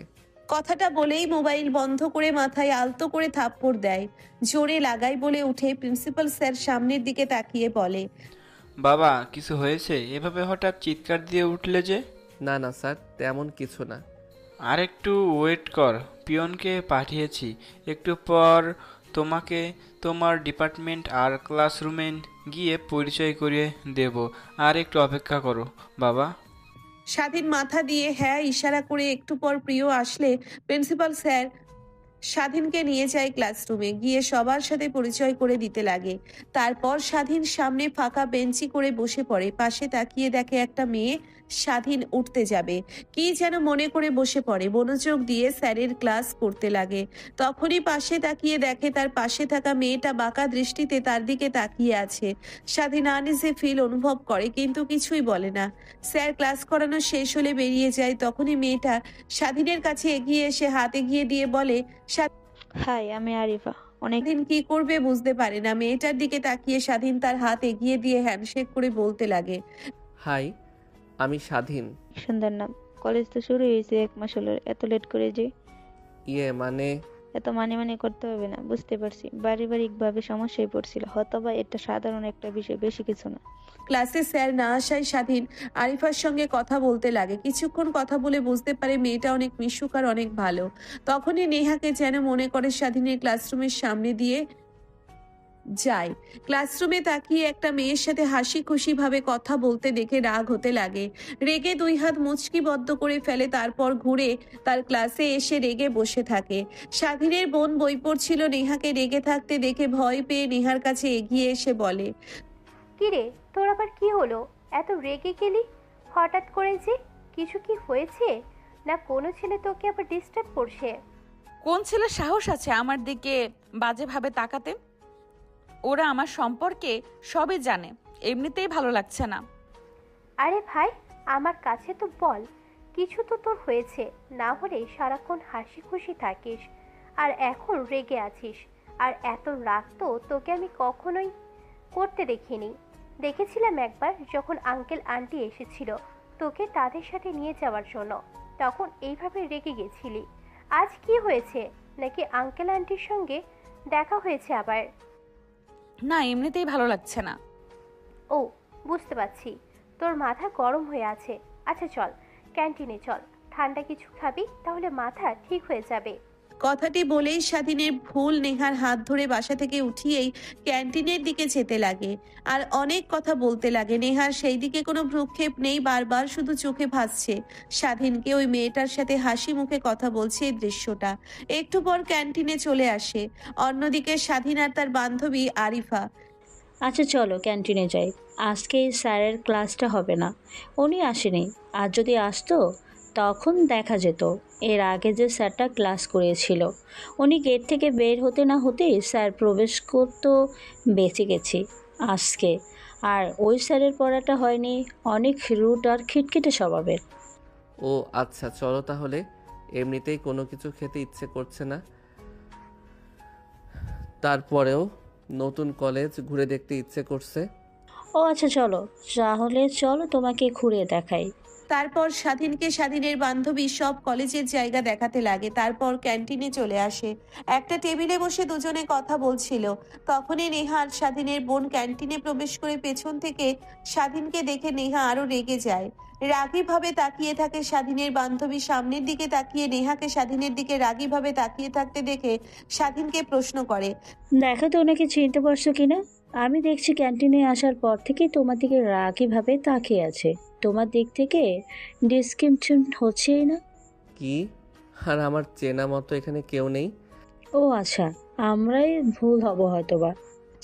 কথাটা বলেই মোবাইল বন্ধ করে মাথায় আলতো করে থাপ্পড় দেয়। জোরে লাগাই বলে উঠে প্রিন্সিপাল স্যার সামনের দিকে তাকিয়ে বলে, বাবা কিছু হয়েছে? এভাবে হঠাৎ চিৎকার দিয়ে উঠলে যে? না না স্যার, তেমন কিছু না। আর একটু ওয়েট কর, পিয়নকে পাঠিয়েছি, একটু পর তোমাকে তোমার ডিপার্টমেন্ট আর ক্লাসরুমে গিয়ে পরিচয় করিয়ে দেব, আর একটু অপেক্ষা করো বাবা। স্বাধীন মাথা দিয়ে হ্যাঁ ইশারা করে একটু পর প্রিয় আসলে প্রিন্সিপাল স্যার স্বাধীনকে নিয়ে যায় ক্লাসরুমে। গিয়ে সবার সাথে পরিচয় করে দিতে লাগে। তারপর স্বাধীন সামনে ফাঁকা বেঞ্চি করে বসে পড়ে। পাশে তাকিয়ে দেখে একটা মেয়ে স্বাধীন উঠতে যাবে, কি যেন মনে করে বসে পড়ে। মনোযোগ দিয়ে স্যারের ক্লাস করতে লাগে। তখনই পাশে তাকিয়ে দেখে তার পাশে থাকা মেয়েটা বাঁকা দৃষ্টিতে তার দিকে তাকিয়ে আছে। স্বাধীন আনইজি ফিল অনুভব করে কিন্তু কিছুই বলে না। স্যার ক্লাস করানো শেষ হলে বেরিয়ে যায়। তখনই মেয়েটা স্বাধীনের কাছে এগিয়ে এসে হাত এগিয়ে দিয়ে বলে, হাই, আমি আরিফা। অনেক স্বাধীন কি করবে বুঝতে পারে না। মেয়েটার দিকে তাকিয়ে স্বাধীন তার হাত এগিয়ে দিয়ে হ্যান্ডশেক করে বলতে লাগে, হাই, আমি স্বাধীন। সুন্দর নাম। কলেজ তো শুরু হয়েছে 1 মাস হলো, এত লেট করে যে? মানে এত মানে করতে হবে না, বুঝতে পারছি পারিবারিকভাবে সমস্যায় পড়ছিল, হয়তোবা এটা সাধারণ একটা বিষয়, বেশি কিছু না। ক্লাসে স্যার না আসায় স্বাধীন আরিফার সঙ্গে কথা বলতে লাগে। কিছুক্ষণ কথা বলে বুঝতে পারে মেয়েটা অনেক মিশুক আর অনেক ভালো। তখনই নেহাকে যেন মনে করে স্বাধীনের ক্লাসরুমের সামনে দিয়ে যায়। ক্লাসরুমে তাকিয়ে একটা মেয়ের সাথে হাসি খুশি ভাবে কথা বলতে দেখে রাগ হতে লাগে। রেগে 2 হাত মুচকিবদ্ধ করে ফেলে, তারপর ঘুরে তার ক্লাসে এসে রেগে বসে থাকে। স্বাধীনের বোন বই পড়ছিল। নেহাকে রেগে থাকতে দেখে ভয় পেয়ে নেহার কাছে এগিয়ে এসে বলে, কিরে, তোর আবার কি হলো? এত রেগে গেলি হঠাৎ করে যে? কিছু কি হয়েছে? না কোনো ছেলে তোকে আবার ডিস্টার্ব করছে? কোন ছেলের সাহস আছে আমার দিকে বাজেভাবে তাকাতে? ওরা আমার সম্পর্কে সবই জানে, এমনিতেই ভালো লাগছে না। আরে ভাই, আমার কাছে তো বল, কিছু তো তোর হয়েছে, না হলে সারাক্ষণ হাসি খুশি থাকিস আর এখন রেগে আছিস। আর এত রাগ তো তোকে আমি কখনোই করতে দেখিনি। দেখেছিলাম একবার যখন আঙ্কেল আন্টি এসেছিল তোকে তাদের সাথে নিয়ে যাওয়ার জন্য, তখন এইভাবে রেগে গেছিলি। আজ কি হয়েছে? নাকি আঙ্কেল আন্টির সঙ্গে দেখা হয়েছে আবার? না, এমনিতেই ভালো লাগছে না। ও, বুঝতে পারছি, তোর মাথা গরম হয়ে আছে। আচ্ছা চল, ক্যান্টিনে চল, ঠান্ডা কিছু খাবি, তাহলে মাথা ঠিক হয়ে যাবে। কথাটি বলেই স্বাধীনের ভুল নেহার হাত ধরে বাসা থেকে উঠিয়েই ক্যান্টিনের দিকে যেতে লাগে আর অনেক কথা বলতে লাগে। নেহার সেই দিকে কোনো ভ্রুক্ষেপ নেই, বারবার শুধু চোখে ভাসছে স্বাধীনকে ওই মেয়েটার সাথে হাসি মুখে কথা বলছে এই দৃশ্যটা। একটু পর ক্যান্টিনে চলে আসে। অন্যদিকে স্বাধীন আর তার বান্ধবী আরিফা। আচ্ছা চলো ক্যান্টিনে যাই, আজকে স্যারের ক্লাসটা হবে না, উনি আসেনি। আর যদি আসতো তখন দেখা যেত। এর আগে যে স্যারটা ক্লাস করিয়েছিল, উনি গেট থেকে বের হতে না হতেই স্যার প্রবেশ করতো, বেঁচে গেছি আজকে। আর ওই স্যারের পড়াটা হয়নি, অনেক রুট আর খিটখিটে স্বভাবের। ও আচ্ছা, চলো তাহলে। এমনিতেই কোনো কিছু খেতে ইচ্ছে করছে না, তারপরেও নতুন কলেজ ঘুরে দেখতে ইচ্ছে করছে। ও আচ্ছা চলো, তাহলে চলো তোমাকে ঘুরিয়ে দেখাই। তারপর স্বাধীনকে স্বাধীনের বান্ধবী সব কলেজের জায়গা দেখাতে লাগে। তারপর ক্যান্টিনে চলে আসে। একটা টেবিলে বসে দুজনে কথা বলছিল। তখনই নেহা আর স্বাধীনের বোন ক্যান্টিনে প্রবেশ করে পেছন থেকে স্বাধীনকে দেখে নেহা আরো রেগে যায়। রাগীভাবে তাকিয়ে থাকে স্বাধীনের বান্ধবী। সামনের দিকে তাকিয়ে নেহাকে স্বাধীনের দিকে রাগীভাবে তাকিয়ে থাকতে দেখে স্বাধীনকে প্রশ্ন করে, দেখো তো ওনাকে চিনতে পারছো কিনা? আমি দেখছি ক্যান্টিনে আসার পর থেকে তোমার দিকে রাগীভাবে তাকিয়ে আছে। তোমার দিক থেকে ডিসক্রিপশন হচ্ছেই না। কি? আর আমার চেনা মতো এখানে কেউ নেই? ও আচ্ছা, আমরাই ভুল হব হয়তোবা।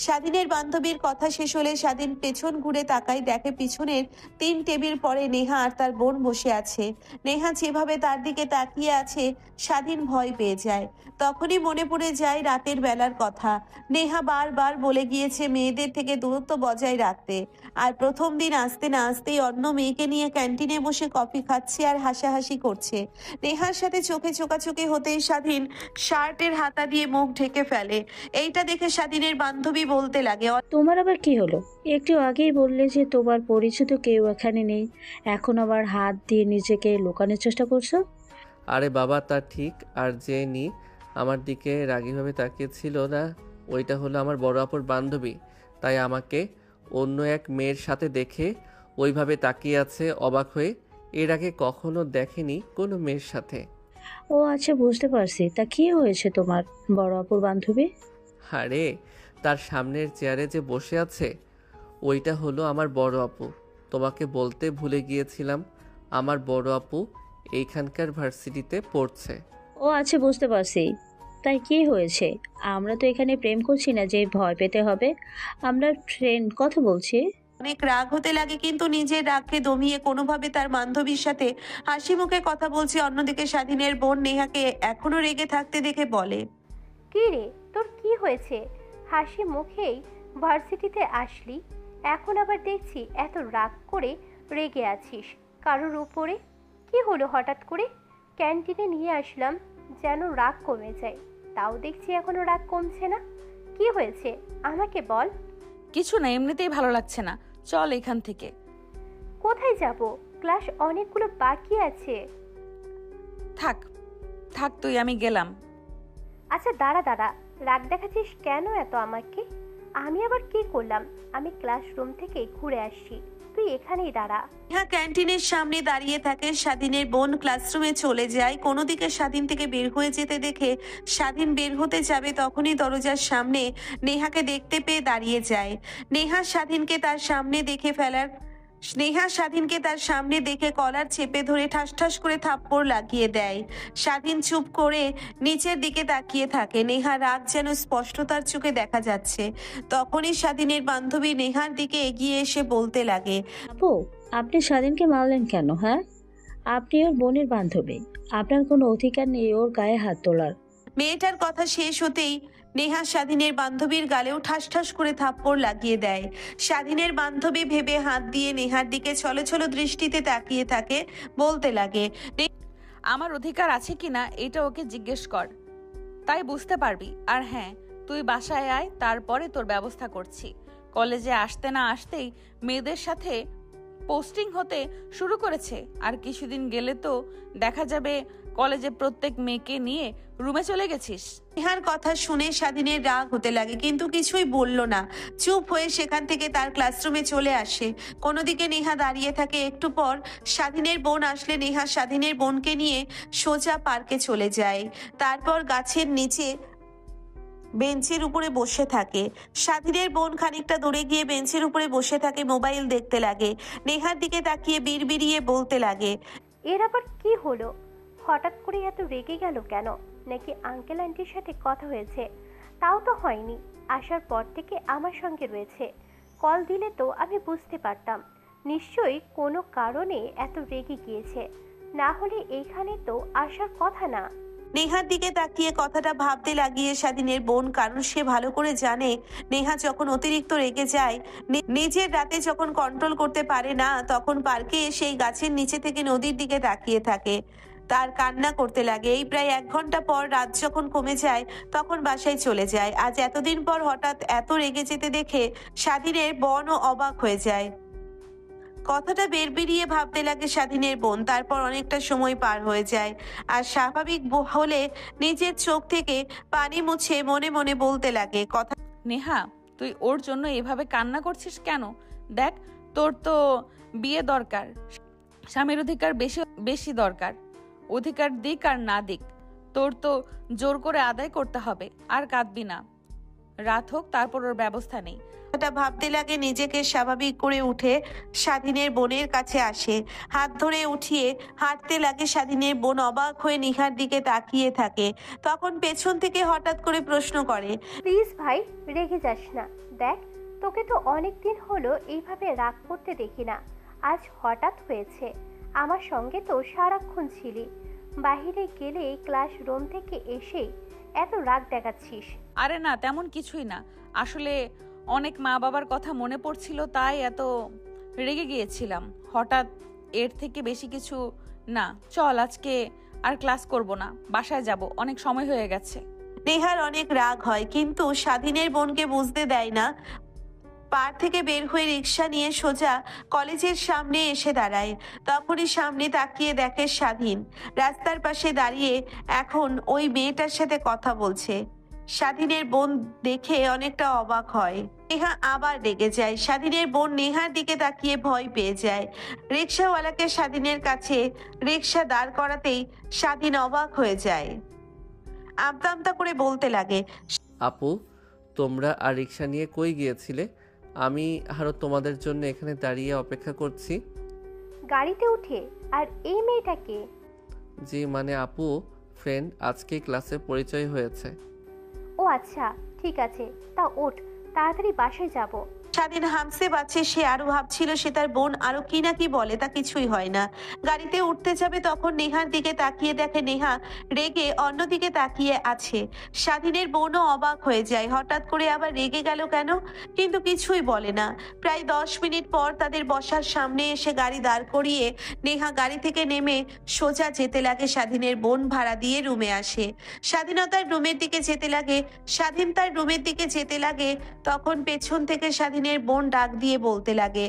স্বাধীনের বান্ধবীর কথা শেষ হলে স্বাধীন পেছন ঘুরে তাকায়, দেখে পিছনের 3 টেবিল পরে নেহা আর তার বোন বসে আছে। নেহা যেভাবে তার দিকে তাকিয়ে আছে স্বাধীন ভয় পেয়ে যায়। তখনই মনে পড়ে যায় রাতের বেলার কথা। নেহা বারবার বলে গিয়েছে মেয়েদের থেকে দূরত্ব বজায় রাখতে। আর প্রথম দিন আসতে না আসতেই অন্য মেয়েকে নিয়ে ক্যান্টিনে বসে কফি খাচ্ছে আর হাসাহাসি করছে। নেহার সাথে চোখে চোখাচোখি হতেই স্বাধীন শার্টের হাতা দিয়ে মুখ ঢেকে ফেলে। এইটা দেখে স্বাধীনের বান্ধবী বলতে লাগে, তোমার আবার কি হলো? একটু আগেই বললে যে তোমার পরিচিত কেউ এখানে নেই, এখন আবার হাত দিয়ে নিজেকে লুকানোর চেষ্টা করছো। আরে বাবা, তা ঠিক। আর যে নি আমার দিকে রাগীভাবে তাকিয়েছিল না, ওইটা হলো আমার বড় আপুর বান্ধবী। তাই আমাকে অন্য এক মেয়ের সাথে দেখে ওইভাবে তাকিয়ে আছে অবাক হয়ে। এর আগে কখনো দেখেনি কোনো মেয়ের সাথে। ও আচ্ছা, বুঝতে পারছি। তা কি হয়েছে তোমার বড় আপুর বান্ধবী? আরে, তার সামনের চেয়ারে যে বসে আছে ওইটা হলো আমার বড় আপু। তোমাকে বলতে ভুলে গিয়েছিলাম, আমার বড় আপু এইখানকার ভার্সিটিতে পড়ছে। ও আচ্ছা, বুঝতে পারছি। তাই কি হয়েছে? আমরা তো এখানে প্রেম করছি না যে ভয় পেতে হবে, আমরা ফ্রেন্ড কথা বলছি। অনেক রাগ হতে লাগে, কিন্তু নিজের রাগকে দমিয়ে কোনোভাবে তার বান্ধবীর সাথে হাসি মুখে কথা বলছে। অন্যদিকে স্বাধীনের বোন নেহাকে এখনো রেগে থাকতে দেখে বলে, কি রে, তোর কি হয়েছে? হাসি মুখেই ভার্সিটিতে আসলি, এখন আবার দেখছি এত রাগ করে রেগে আছিস কারোর উপরে। কি হলো হঠাৎ করে? ক্যান্টিনে নিয়ে আসলাম যেন রাগ কমে যায়, তাও দেখছি এখনো রাগ কমছে না। কি হয়েছে আমাকে বল। কিছু না, এমনিতেই ভালো লাগছে না, চল এখান থেকে। কোথায় যাব? ক্লাস অনেকগুলো বাকি আছে। থাক থাক তুই, আমি গেলাম। আচ্ছা দাঁড়া দাঁড়া, রাগ দেখাচ্ছিস কেন এত আমাকে? আমি আবার কি করলাম? আমি ক্লাসরুম থেকে ঘুরে আসছি, তুই এখানেই দাঁড়া। নেহা ক্যান্টিনের সামনে দাঁড়িয়ে থাকে। স্বাধীনের বোন ক্লাসরুমে চলে যায়। কোনো দিকে স্বাধীন থেকে বের হয়ে যেতে দেখে স্বাধীন বের হতে যাবে, তখনই দরজার সামনে নেহাকে দেখতে পেয়ে দাঁড়িয়ে যায়। নেহা স্বাধীনকে তার সামনে দেখে কলার চেপে ধরে ঠাস ঠাস করে থাপ্পড় লাগিয়ে দেয়। স্বাধীন চুপ করে নিচের দিকে তাকিয়ে থাকে। নেহা রাগ যেন স্পষ্ট তার চোখে দেখা যাচ্ছে। তখনই স্বাধীনের বান্ধবী নেহার দিকে এগিয়ে এসে বলতে লাগে, আপু, আপনি স্বাধীনকে মারলেন কেন? হ্যাঁ, আপনি ওর বোনের বান্ধবী, আপনার কোনো অধিকার নেই ওর গায়ে হাত তোলার। মেয়েটার কথা শেষ হতেই নেহা স্বাধীনের বান্ধবীর গালেও ঠাস ঠাস করে থাপ্পড় লাগিয়ে দেয়। স্বাধীনের বান্ধবী ভেবে হাত দিয়ে নেহার দিকে ছলো ছলো দৃষ্টিতে তাকিয়ে থাকে, বলতে লাগে, আমার অধিকার আছে কিনা এটা ওকে জিজ্ঞেস কর, তাই বুঝতে পারবি। আর হ্যাঁ, তুই বাসায় আয়, তারপরে তোর ব্যবস্থা করছি। কলেজে আসতে না আসতেই মেয়েদের সাথে পোস্টিং হতে শুরু করেছে, আর কিছুদিন গেলে তো দেখা যাবে কলেজে প্রত্যেক মেয়েকে নিয়ে রুমে চলে গেছিস। নেহার কথা শুনে স্বাধীনের রাগ হতে লাগে, কিন্তু কিছুই বলল না। চুপ হয়ে সেখান থেকে তার ক্লাসরুমে চলে আসে। কোনোদিকে নেহা দাঁড়িয়ে থাকে। একটু পর স্বাধীনের বোন আসলে নেহা স্বাধীনের বোনকে নিয়ে সোজা পার্কে চলে যায়। তারপর গাছের নিচে বেঞ্চের উপরে বসে থাকে। স্বাধীনের বোন খানিকটা দূরে গিয়ে বেঞ্চের উপরে বসে থাকে, মোবাইল দেখতে লাগে। নেহার দিকে তাকিয়ে বিড়বিড়িয়ে বলতে লাগে, এর আবার কি হলো? হঠাৎ করে এত রেগে গেল কেন? নাকি আঙ্কেল আন্টির সাথে কথা হয়েছে? তাও তো হয়নি, আসার পর থেকে আমার সঙ্গে রয়েছে। কল দিলে তো আমি বুঝতে পারতাম। নিশ্চয়ই কোনো কারণে এত রেগে গিয়েছে, না হলে এইখানে তো আসার কথা না। নেহার দিকে তাকিয়ে কথাটা ভাবতে লাগিয়ে স্বাধীনের বোন, কারণ সে ভালো করে জানে নেহা যখন অতিরিক্ত রেগে যায়, নিজের রাতে যখন কন্ট্রোল করতে পারে না, তখন পার্কে সেই গাছের নিচে থেকে নদীর দিকে তাকিয়ে থাকে। তার কান্না করতে লাগে। এই প্রায় 1 ঘন্টা পর রাত যখন কমে যায়, তখন বাসায় চলে যায়। আজ এতদিন পর হঠাৎ এত রেগে যেতে দেখে স্বাধীনের বোনও অবাক হয়ে যায়। কথাটা বেরিয়ে ভাবতে লাগে স্বাধীনের বোন। তারপর অনেকটা সময় পার হয়ে যায়, আর স্বাভাবিক হলে নিজের চোখ থেকে পানি মুছে মনে মনে বলতে লাগে, কথা নেহা, তুই ওর জন্য এভাবে কান্না করছিস কেন? দেখ, তোর তো বিয়ে দরকার, স্বামীর অধিকার বেশি বেশি দরকার। অধিকার দিক আর না দিক, তোর তো জোর করে আদায় করতে হবে। আর কাঁদবি না, রাত হোক, তারপর ওর ব্যবস্থা নেই। ভাবতে লাগে। নিজেকে স্বাভাবিক করে উঠে স্বাধীনের বোনের কাছে আসে, হাত ধরে উঠিয়ে হাঁটতে লাগে। স্বাধীনের বোন অবাক হয়ে নিহার দিকে তাকিয়ে থাকে। তখন পেছন থেকে হঠাৎ করে প্রশ্ন করে, প্লিজ ভাই, রেগে যাস না। দেখ, তোকে তো অনেক দিন হলো এইভাবে রাগ করতে দেখি না, আজ হঠাৎ হয়েছে। আমার সঙ্গে তো সারাক্ষণ ছিলি, বাহিরে গেলে ক্লাসরুম থেকে এসেই এত রাগ দেখাচ্ছিস। আরে না, তেমন কিছুই না, আসলে অনেক মা বাবার কথা মনে পড়ছিল, তাই এত রেগে গিয়েছিলাম। হঠাৎ, এর থেকে বেশি কিছু না। চল, আজকে আর ক্লাস করব না, বাসায় যাব, অনেক সময় হয়ে গেছে। নেহার অনেক রাগ হয়, কিন্তু স্বাধীনের বোনকে বুঝতে দেয় না। পার থেকে বের হয়ে রিক্সা নিয়ে সোজা কলেজের সামনে এসে দাঁড়ায়। তখনই সামনে তাকিয়ে দেখে স্বাধীন রাস্তার পাশে দাঁড়িয়ে এখন ওই মেয়েটার সাথে কথা বলছে। স্বাধীনের বোন দেখে অনেকটা অবাক হয়। নেহা আবার রেগে যায়। স্বাধীনের বোন নেহার দিকে তাকিয়ে ভয় পেয়ে যায়। রিক্সাওয়ালাকে স্বাধীনের কাছে রিক্সা দাঁড় করাতেই স্বাধীন অবাক হয়ে যায়। আমতা আমতা করে বলতে লাগে, আপু, তোমরা আর রিক্সা নিয়ে কই গিয়েছিলে? আমি আরও তোমাদের জন্য এখানে দাঁড়িয়ে অপেক্ষা করছি। গাড়িতে উঠে? আর এই মেয়েটাকে? জি মানে আপু, ফ্রেন্ড, আজকেই ক্লাসে পরিচয় হয়েছে। ও আচ্ছা, ঠিক আছে, তা ওঠ, তাড়াতাড়ি বাসায় যাব। স্বাধীন হামসে বাঁচে, সে আরো ভাবছিল সে তার বোন আরো কি না কি বলে, তা কিছুই হয় না। গাড়িতে উঠতে যাবে তখন নেহার দিকে তাকিয়ে দেখে নেহা রেগে অন্যদিকে তাকিয়ে আছে। স্বাধীনের বোনও অবাক হয়ে যায়, হঠাৎ করে আবার রেগে গেল কেন, কিন্তু কিছুই বলে না। প্রায় 10 মিনিট পর তাদের বসার সামনে এসে গাড়ি দাঁড় করিয়ে নেহা গাড়ি থেকে নেমে সোজা যেতে লাগে স্বাধীনের বোন ভাড়া দিয়ে রুমে আসে। স্বাধীনতার রুমের দিকে যেতে লাগে, স্বাধীন তার রুমের দিকে যেতে লাগে, তখন পেছন থেকে স্বাধীনের বোন ডাক দিয়ে বলতে লাগে,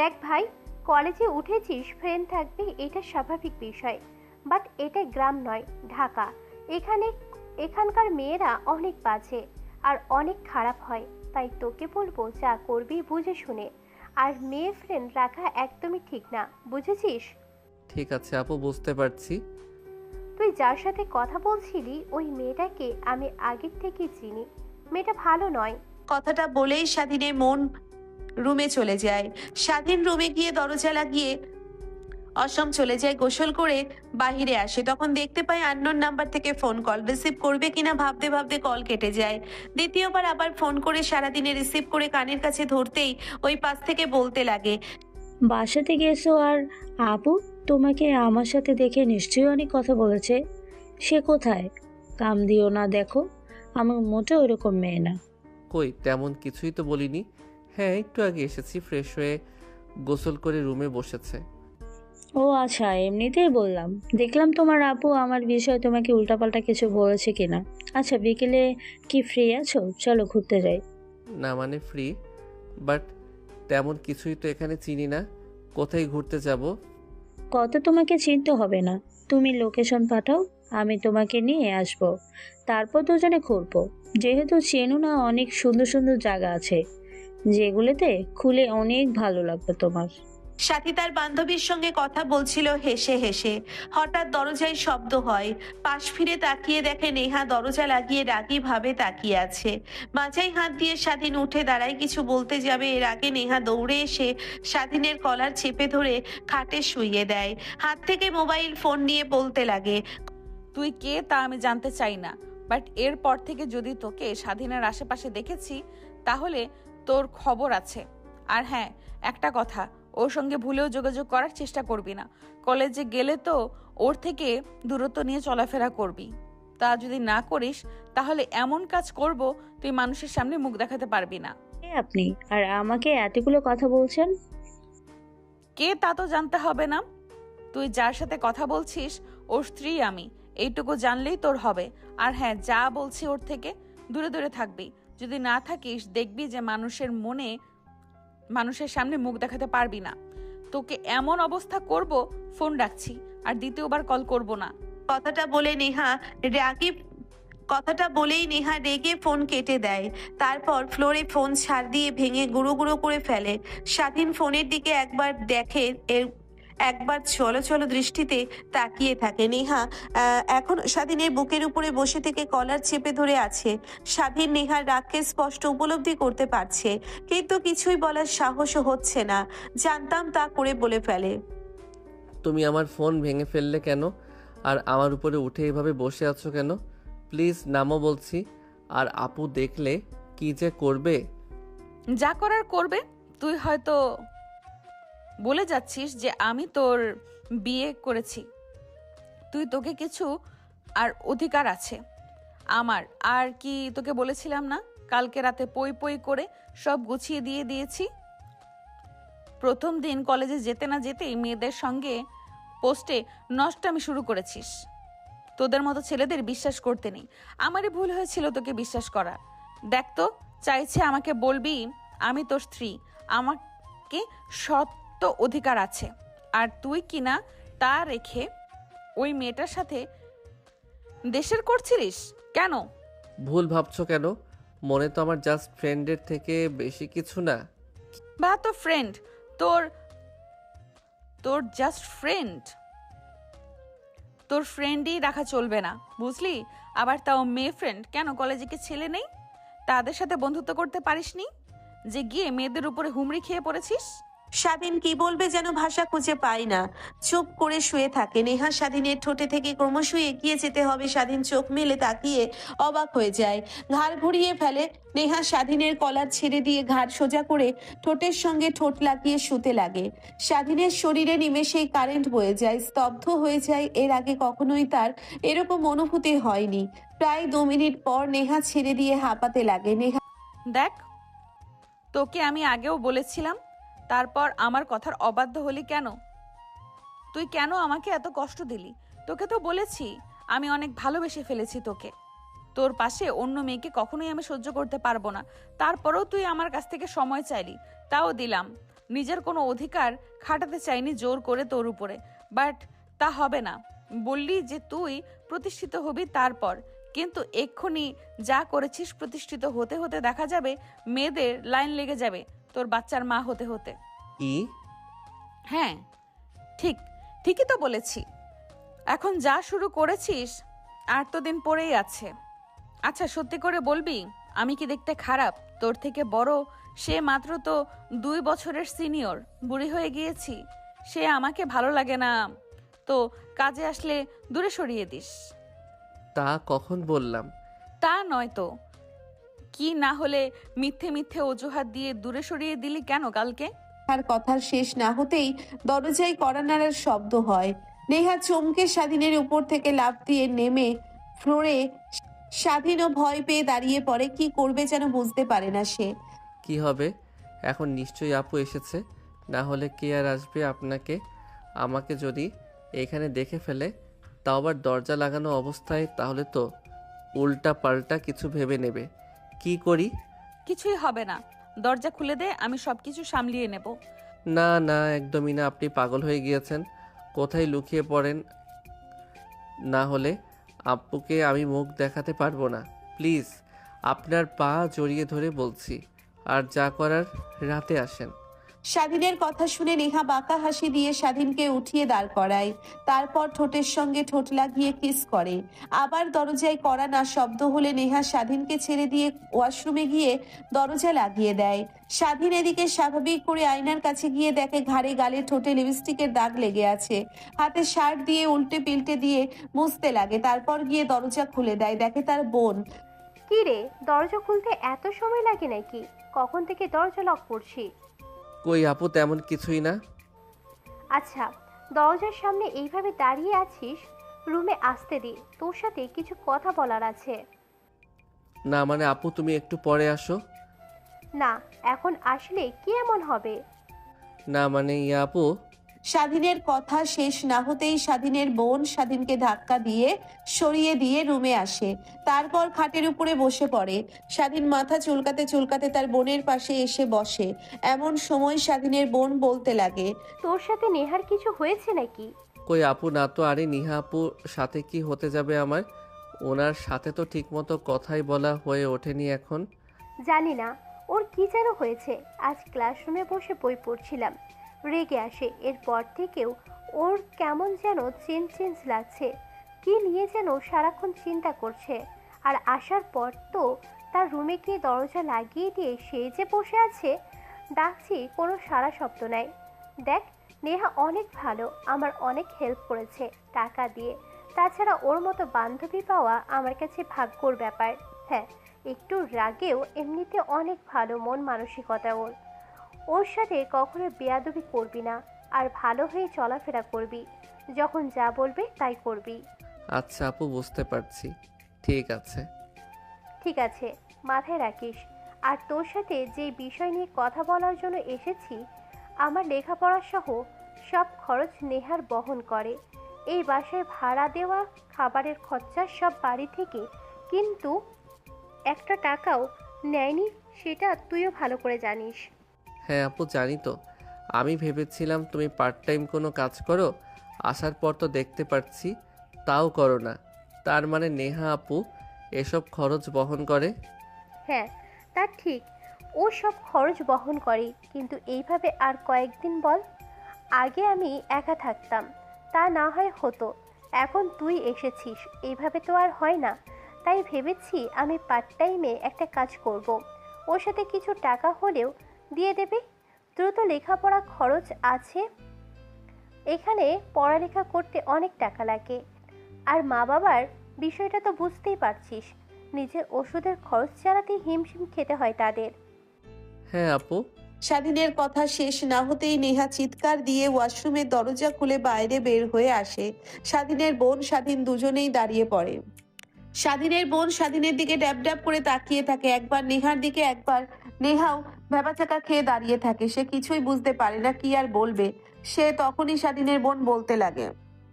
দেখ ভাই, কলেজে উঠেছিস, ফ্রেন্ড থাকবে, এটা স্বাভাবিক বিষয়। বাট এটা গ্রাম নয়, ঢাকা। এখানকার মেয়েরা অনেক বাজে আর অনেক খারাপ হয়। তাই তোকে বলবো, যা করবি বুঝে শুনে। আর মেয়ে ফ্রেন্ড রাখা একদমই ঠিক না, বুঝেছিস? ঠিক আছে আপু, বুঝতে পারছি। তুই যার সাথে কথা বলছিলি ওই মেয়েটাকে আমি আগের থেকে চিনি। মেয়েটা ভালো নয়। কথাটা বলেই স্বাধীনের মন রুমে চলে যায়। স্বাধীন রুমে গিয়ে দরজা লাগিয়ে অসম চলে যায়, গোসল করে বাহিরে আসে। তখন দেখতে পায় আননোন নাম্বার থেকে ফোন কল। রিসিভ করবে কিনা ভাবতে ভাবতে কল কেটে যায়। দ্বিতীয়বার আবার ফোন করে সারাদিনে রিসিভ করে কানের কাছে ধরতেই ওই পাশ থেকে বলতে লাগে, বাসাতে গেছো আর আপু তোমাকে আমার সাথে দেখে নিশ্চয়ই অনেক কথা বলেছে। সে কোথায়? কাম দিও না, দেখো আমার মোটেও ওরকম মেয়ে না। কই, তেমন কিছুই তো বলিনি। হ্যাঁ, একটু আগে এসেছি, ফ্রেশ হয়ে গোসল করে রুমে বসেছে। ও আচ্ছা, এমনিতেই বললাম। দেখলাম তোমার আপু আমার বিষয়ে তোমাকে উল্টাপাল্টা কিছু বলেছে কিনা। আচ্ছা, বিকেলে কি ফ্রি আছো? চলো ঘুরতে যাই। না মানে ফ্রি, বাট তেমন কিছুই তো এখানে চিনি না, কোথায় ঘুরতে যাব? কত তোমাকে চিনতে হবে না, তুমি লোকেশন পাঠাও, আমি তোমাকে নিয়ে আসবো। তারপর দুজনে ঘুরবো। যেহেতু চেনো না, অনেক সুন্দর সুন্দর জায়গা আছে যেগুলোতে খুলে অনেক ভালো লাগবে তোমার। সাথী তার বান্ধবীর সঙ্গে কথা বলছিল হেসে হেসে। হঠাৎ দরজায় শব্দ হয়। পাশ ফিরে তাকিয়ে দেখে নেহা দরজা লাগিয়ে রাগী ভাবে তাকিয়ে আছে। মাথায় হাত দিয়ে স্বাধীন উঠে দাঁড়ায়, কিছু বলতে যাবে এর আগে নেহা দৌড়ে এসে স্বাধীনের কলার চেপে ধরে খাটে শুইয়ে দেয়। হাত থেকে মোবাইল ফোন নিয়ে বলতে লাগে, তুই কে তা আমি জানতে চাই না, বাট এরপর থেকে যদি তোকে স্বাধীনের আশেপাশে দেখেছি তাহলে তোর খবর আছে। আর হ্যাঁ, একটা কথা, ওর সঙ্গে ভুলেও যোগাযোগ করার চেষ্টা করবি না। কলেজে গেলে তো ওর থেকে দূরত্ব নিয়ে চলাফেরা করবি। তা যদি না করিস তাহলে এমন কাজ করব তুই মানুষের সামনে মুখ দেখাতে পারবি না। কে আপনি আর আমাকে এতগুলো কথা বলছেন? কে তা তো জানতে হবে না। তুই যার সাথে কথা বলছিস ওর স্ত্রী আমি, এইটুকু জানলেই তোর হবে। আর হ্যাঁ, যা বলছি ওর থেকে দূরে দূরে থাকবি। যদি না থাকিস দেখবি যে মানুষের সামনে মুখ দেখাতে পারবি না। তোকে এমন অবস্থা করব, ফোন রাখছি, আর দ্বিতীয়বার কল করব না। কথাটা বলেই নেহা রেগে ফোন কেটে দেয়। তারপর ফ্লোরে ফোন ছাড় দিয়ে ভেঙে গুঁড়ো গুঁড়ো করে ফেলে। স্বাধীন ফোনের দিকে একবার দেখে, একবার চলো চলো দৃষ্টিতে তাকিয়ে থাকে। নেহা এখন স্বাধীনের বুকের উপরে বসে থেকে কলার চেপে ধরে আছে। স্বাধীন নেহার রাগকে স্পষ্ট উপলব্ধি করতে পারছে, কিন্তু কিছুই বলার সাহসও হচ্ছে না। জানতাম তা করে বলে ফেলে, তুমি আমার ফোন ভেঙে ফেললে কেন? আর আমার উপরে উঠে এভাবে বসে আছো কেন? প্লিজ নামো বলছি। আর আপু দেখলে কি যে করবে। যা করার করবে। তুই হয়তো বলে যাচ্ছিস যে আমি তোর বিয়ে করেছি, তোকে কিছু আর অধিকার আছে আমার। আর কি তোকে বলেছিলাম না, কালকে রাতে পই পই করে সব গুছিয়ে দিয়েছি। প্রথম দিন কলেজে যেতে না যেতেই মেয়েদের সঙ্গে পোস্টে নষ্টামি শুরু করেছিস। তোদের মতো ছেলেদের বিশ্বাস করতে নেই। আমারই ভুল হয়েছিল তোকে বিশ্বাস করা। দেখ তো, চাইছে আমাকে বলবি আমি তোর স্ত্রী, আমাকে সত্য অধিকার আছে। আর তুই কিনা তা রেখে ওই মেয়েটার সাথে দেশের করছিলিস কেন? ভুল ভাবছো কেন? মনে তো আমার জাস্ট ফ্রেন্ডের থেকে বেশি কিছু না। বা তো ফ্রেন্ড, তোর জাস্ট ফ্রেন্ড, তোর ফ্রেন্ডই রাখা চলবে না, বুঝলি? আবার তাও মেয়ে ফ্রেন্ড। কেন কলেজে কি ছেলে নেই? তাদের সাথে বন্ধুত্ব করতে পারিসনি যে গিয়ে মেয়েদের উপরে হুমড়ি খেয়ে পড়েছিস? স্বাধীন কি বলবে যেন ভাষা খুঁজে পায় না, চুপ করে শুয়ে থাকে। নেহা স্বাধীনের ঠোঁটে থেকে ক্রমশই এগিয়ে যেতে হবে। স্বাধীন চোখ মেলে তাকিয়ে অবাক হয়ে যায়, ঘাড় ঘুরিয়ে ফেলে। নেহা স্বাধীনের কলার ছেড়ে দিয়ে ঘাড় সোজা করে ঠোঁটের সঙ্গে ঠোঁট লাগিয়ে শুতে লাগে। স্বাধীনের শরীরে নিমেষেই কারেন্ট বয়ে যায়, স্তব্ধ হয়ে যায়। এর আগে কখনোই তার এরকম অনুভূতি হয়নি। প্রায় 2 মিনিট পর নেহা ছেড়ে দিয়ে হাঁপাতে লাগে। নেহা দেখ, তোকে আমি আগেও বলেছিলাম, তারপর আমার কথার অবাধ্য হলি কেন? তুই কেন আমাকে এত কষ্ট দিলি? তোকে তো বলেছি আমি অনেক ভালোবেসে ফেলেছি তোকে। তোর পাশে অন্য মেয়েকে কখনোই আমি সহ্য করতে পারবো না। তারপরেও তুই আমার কাছ থেকে সময় চাইলি, তাও দিলাম। নিজের কোনো অধিকার খাটাতে চাইনি জোর করে তোর উপরে, বাট তা হবে না। বললি যে তুই প্রতিষ্ঠিত হবি তারপর, কিন্তু এক্ষুনি যা করেছিস প্রতিষ্ঠিত হতে হতে দেখা যাবে মেয়েদের লাইন লেগে যাবে তোর বাচ্চার মা হতে হতে। কি? হ্যাঁ, ঠিকই তো বলেছি। এখন যা শুরু করেছিস আর তো দিন পরেই আছে। আচ্ছা, সত্যি করে বলবি, আমি কি দেখতে খারাপ? তোর থেকে বড় সে মাত্র তো 2 বছরের সিনিয়র। বুড়ি হয়ে গিয়েছি, সে আমাকে ভালো লাগে না তো কাজে আসলে দূরে সরিয়ে দিস। তা কখন বললাম? তা নয় তো কি, না হলে মিথ্যে মিথ্যে অজুহাত দিয়ে দূরে সরিয়ে দিলি কেন কালকে? তার কথা শেষ না হতেই দরজায় কড়া নাড়ার শব্দ হয়। নেহা চমকে স্বাধীনের উপর থেকে লাফ দিয়ে নেমে ফ্লোরে। স্বাধীনও ভয় পেয়ে দাঁড়িয়ে পড়ে। কি করবে যেন বুঝতে পারে না সে। কি হবে এখন? নিশ্চয়ই আপু এসেছে, না হলে কে আর আসবে? আপনাকে আমাকে যদি এখানে দেখে ফেলে, তাও আবার দরজা লাগানো অবস্থায়, তাহলে তো উল্টা পাল্টা কিছু ভেবে নেবে। কি করি? কিছুই হবে না, দরজা খুলে দে, আমি সবকিছু সামলিয়ে নেব। না না, একদমই না। আপনি পাগল হয়ে গিয়েছেন। কোথায় লুকিয়ে পড়েন, না হলে আব্বুকে আমি মুখ দেখাতে পারবো না। প্লিজ, আপনার পা জড়িয়ে ধরে বলছি, আর যা করার রাতে আসেন। স্বাধীনের কথা শুনে নেহা বাঁকা হাসি দিয়ে স্বাধীনকে উঠিয়ে দাঁড় করায়। তারপর ঠোঁটের সঙ্গে ঠোঁট লাগিয়ে কিস করে। আবার দরজায় কড়া না শব্দ হলে নেহা স্বাধীনকে ছেড়ে দিয়ে ওয়াশরুমে গিয়ে দরজা লাগিয়ে দেয়। স্বাধীন এদিকে স্বাভাবিক করে আয়নার কাছে গিয়ে দেখে ঘাড়ে গালে ঠোঁটে লিপস্টিকের দাগ লেগে আছে। হাতে শার্ট দিয়ে উল্টে পিল্টে দিয়ে মুছতে লাগে। তারপর গিয়ে দরজা খুলে দেয়, দেখে তার বোন। কি রে, দরজা খুলতে এত সময় লাগে নাকি? কখন থেকে দরজা লক করছি? কই আপু, তেমন কিছুই না। আচ্ছা, দরজার সামনে এইভাবে দাঁড়িয়ে আছিস, রুমে আসতে দে, তোর সাথে কিছু কথা বলার আছে। না মানে আপু, তুমি একটু পরে আসো। না, এখন আসলে কি এমন হবে? না মানে ইয়া আপু। স্বাধীনের কথা শেষ না হতেই স্বাধীনের বোন স্বাধীনকে ধাক্কা দিয়ে সরিয়ে দিয়ে রুমে আসে। তারপর খাটের উপরে বসে পড়ে। স্বাধীন মাথা চুলকাতে চুলকাতে তার বোনের পাশে এসে বসে। এমন সময় স্বাধীনের বোন বলতে লাগে, তোর সাথে নেহার কিছু হয়েছে নাকি? কই আপু, না তো। আরে নিহা আপুর সাথে কি হতে যাবে আমার? ওনার সাথে তো ঠিকমতো কথাই বলা হয়ে ওঠেনি এখন। জানি না ওর কি যেন হয়েছে। আজ ক্লাসরুমে বসে বই পড়ছিলাম, রেগে আসে। এরপর থেকেও ওর কেমন যেন চেঞ্জ লাগছে। কি নিয়ে যেন সারাক্ষণ চিন্তা করছে। আর আসার পর তো তার রুমে গিয়ে দরজা লাগিয়ে দিয়ে সে যে বসে আছে, ডাকছি কোনো সারা শব্দ নাই। দেখ, নেহা অনেক ভালো, আমার অনেক হেল্প করেছে টাকা দিয়ে। তাছাড়া ওর মতো বান্ধবী পাওয়া আমার কাছে ভাগ্যর ব্যাপার। হ্যাঁ, একটু রাগেও এমনিতে অনেক ভালো মন মানসিকতা ওর। ওর সাথে কখনো বেয়াদবি করবি না, আর ভালো হয়ে চলাফেরা করবি। যখন যা বলবে তাই করবি। আচ্ছা আপু, বুঝতে পারছি। ঠিক আছে। ঠিক আছে, মাথায় রাখিস। আর তোর সাথে যে বিষয় নিয়ে কথা বলার জন্য এসেছি, আমার লেখাপড়া সহ সব খরচ নেহার বহন করে। এই বাসায় ভাড়া দেওয়া, খাবারের খরচা সব বাড়ি থেকে, কিন্তু একটা টাকাও নেয়নি, সেটা তুইও ভালো করে জানিস। হ্যাঁ আপু, জানি তো। আমি ভেবেছিলাম তুমি পার্ট টাইম কোনো কাজ করো, আসার পর তো দেখতে পাচ্ছি তাও করো না। তার মানে নেহা আপু এসব খরচ বহন করে? হ্যাঁ, তা ঠিক, ও সব খরচ বহন করে। কিন্তু এইভাবে আর কয়েকদিন বল। আগে আমি একা থাকতাম, তা না হয় হতো। এখন তুই এসেছিস, এইভাবে তো আর হয় না। তাই ভেবেছি আমি পার্ট টাইমে একটা কাজ করব। ওর সাথে কিছু টাকা হলেও দিয়ে দেবে। তোর তো লেখাপড়া খরচ আছে, এখানে পড়ালেখা করতে অনেক টাকা লাগে। আর মা বাবার বিষয়টা তো বুঝতেই পারছিস, নিজের ওষুধের খরচ চালাতেই হিমশিম খেতে হয় তাদের। হ্যাঁ আপু। স্বাধীনের কথা শেষ না হতেই নেহা চিৎকার দিয়ে ওয়াশরুমের দরজা খুলে বাইরে বের হয়ে আসে। স্বাধীনের বোন স্বাধীন দুজনেই দাঁড়িয়ে পড়ে। স্বাধীনের বোন স্বাধীনের দিকে ড্যাব ড্যাব করে তাকিয়ে থাকে, একবার নেহার দিকে, একবার নেহাও ভ্যাবাচাকা খেয়ে দাঁড়িয়ে থাকে। সে কিছুই বুঝতে পারে না কি আর বলবে। সে তখনই স্বাধীনের বোন বলতে লাগে,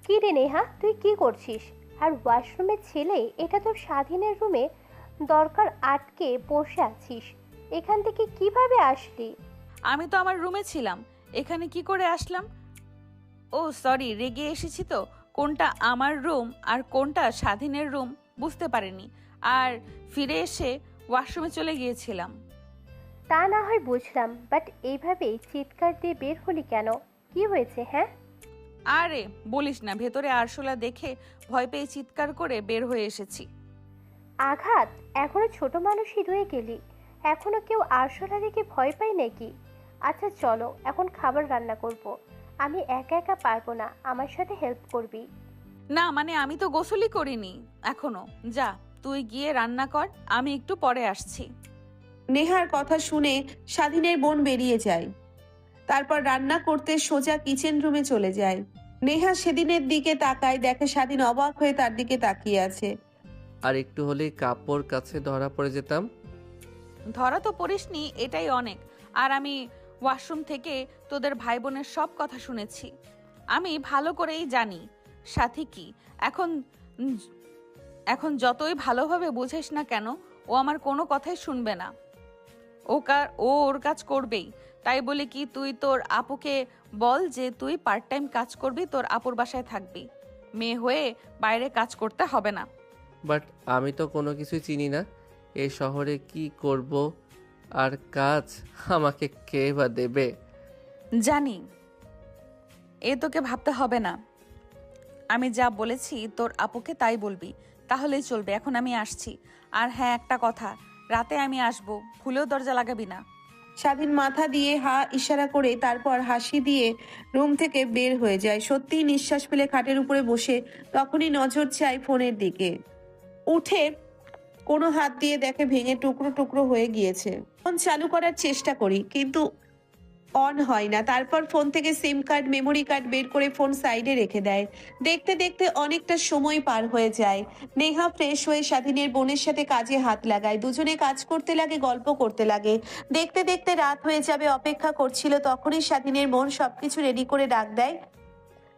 কি রে নেহা, তুই কি করছিস? আর ওয়াশরুমের ছেলে, এটা তোর স্বাধীনের রুমে, দরকার আটকে বসে আছিস, এখান থেকে কিভাবে আসলি? আমি তো আমার রুমে ছিলাম, এখানে কি করে আসলাম? ও সরি, রেগে এসেছি তো। কোনটা আমার রুম আর কোনটা স্বাধীনের রুম বুঝতে পারিনি, আর ফিরে এসে ওয়াশরুমে চলে গিয়েছিলাম। তা না হয় বুঝলাম, বাট এইভাবেই চিৎকার দিয়ে বের হলি কেন? কি হয়েছে? হ্যাঁ, আরে বলিস না, ভেতরে আরশোলা দেখে ভয় পেয়ে চিৎকার করে বের হয়ে এসেছি। আঘাত? এখনো ছোট মানুষই রয়ে গেলি, এখনো কেউ আরশোলা দেখে ভয় পায় নাকি? আচ্ছা চলো, এখন খাবার রান্না করব। আমি একা একা পারবো না, আমার সাথে হেল্প করবি? না মানে আমি তো গোসলই করিনি এখনো। যা তুই গিয়ে রান্না কর, আমি একটু পরে আসছি। নেহার কথা শুনে স্বাধীনের বোন বেরিয়ে যায়। তারপর রান্না করতে সোজা কিচেন রুমে চলে যায়। নেহা সেদিনের দিকে তাকায়, দেখে স্বাধীন অবাক হয়ে তার দিকে তাকিয়ে আছে। আর একটু হলেই কাপড় কাছে ধরা পড়ে যেতাম। ধরা তো পড়িসনি, এটাই অনেক। আর আমি ওয়াশরুম থেকে তোদের ভাই বোনের সব কথা শুনেছি। আমি ভালো করেই জানি সাথী কি। এখন যতই ভালোভাবে বুঝিস না কেন, ও আমার কোনো কথাই শুনবে না। ও ওর কাজ করবেই। তাই বলে কি তুই তোর আপুকে বল যে তুই পার্ট টাইম কাজ করবি, তোর আপুর বাসায় থাকবি। মেয়ে হয়ে বাইরে কাজ করতে হবে না। বাট আমি তো কোনো কিছুই চিনি না, এই শহরে কি করব আর কাজ আমাকে কে বা দেবে? জানি, এ তোকে ভাবতে হবে না। আমি যা বলেছি তোর আপুকে তাই বলবি, তাহলেই চলবে। এখন আমি আসছি। আর হ্যাঁ, একটা কথা, রাতে আমি আসবো, ভুলেও দরজা লাগাবি না। স্বাধীন মাথা দিয়ে হা ইশারা করে তারপর হাসি দিয়ে রুম থেকে বের হয়ে যায়। সত্যিই নিঃশ্বাস ফেলে খাটের উপরে বসে তখনই নজর চায় ফোনের দিকে। উঠে কোনো হাত দিয়ে দেখে ভেঙে টুকরো টুকরো হয়ে গিয়েছে। ফোন চালু করার চেষ্টা করি কিন্তু অন হয় না। তারপর ফোন থেকে সিম কার্ড, মেমোরি কার্ড বের করে ফোন সাইডে রেখে দেয়। দেখতে দেখতে অনেকটা সময় পার হয়ে যায়। নেহা ফ্রেশ হয়ে স্বাধীনের বোনের সাথে কাজে হাত লাগায়। দুজনে কাজ করতে লাগে, গল্প করতে লাগে। দেখতে দেখতে রাত হয়ে যাবে, অপেক্ষা করছিল। তখনই স্বাধীনের বোন সবকিছু রেডি করে ডাক দেয়।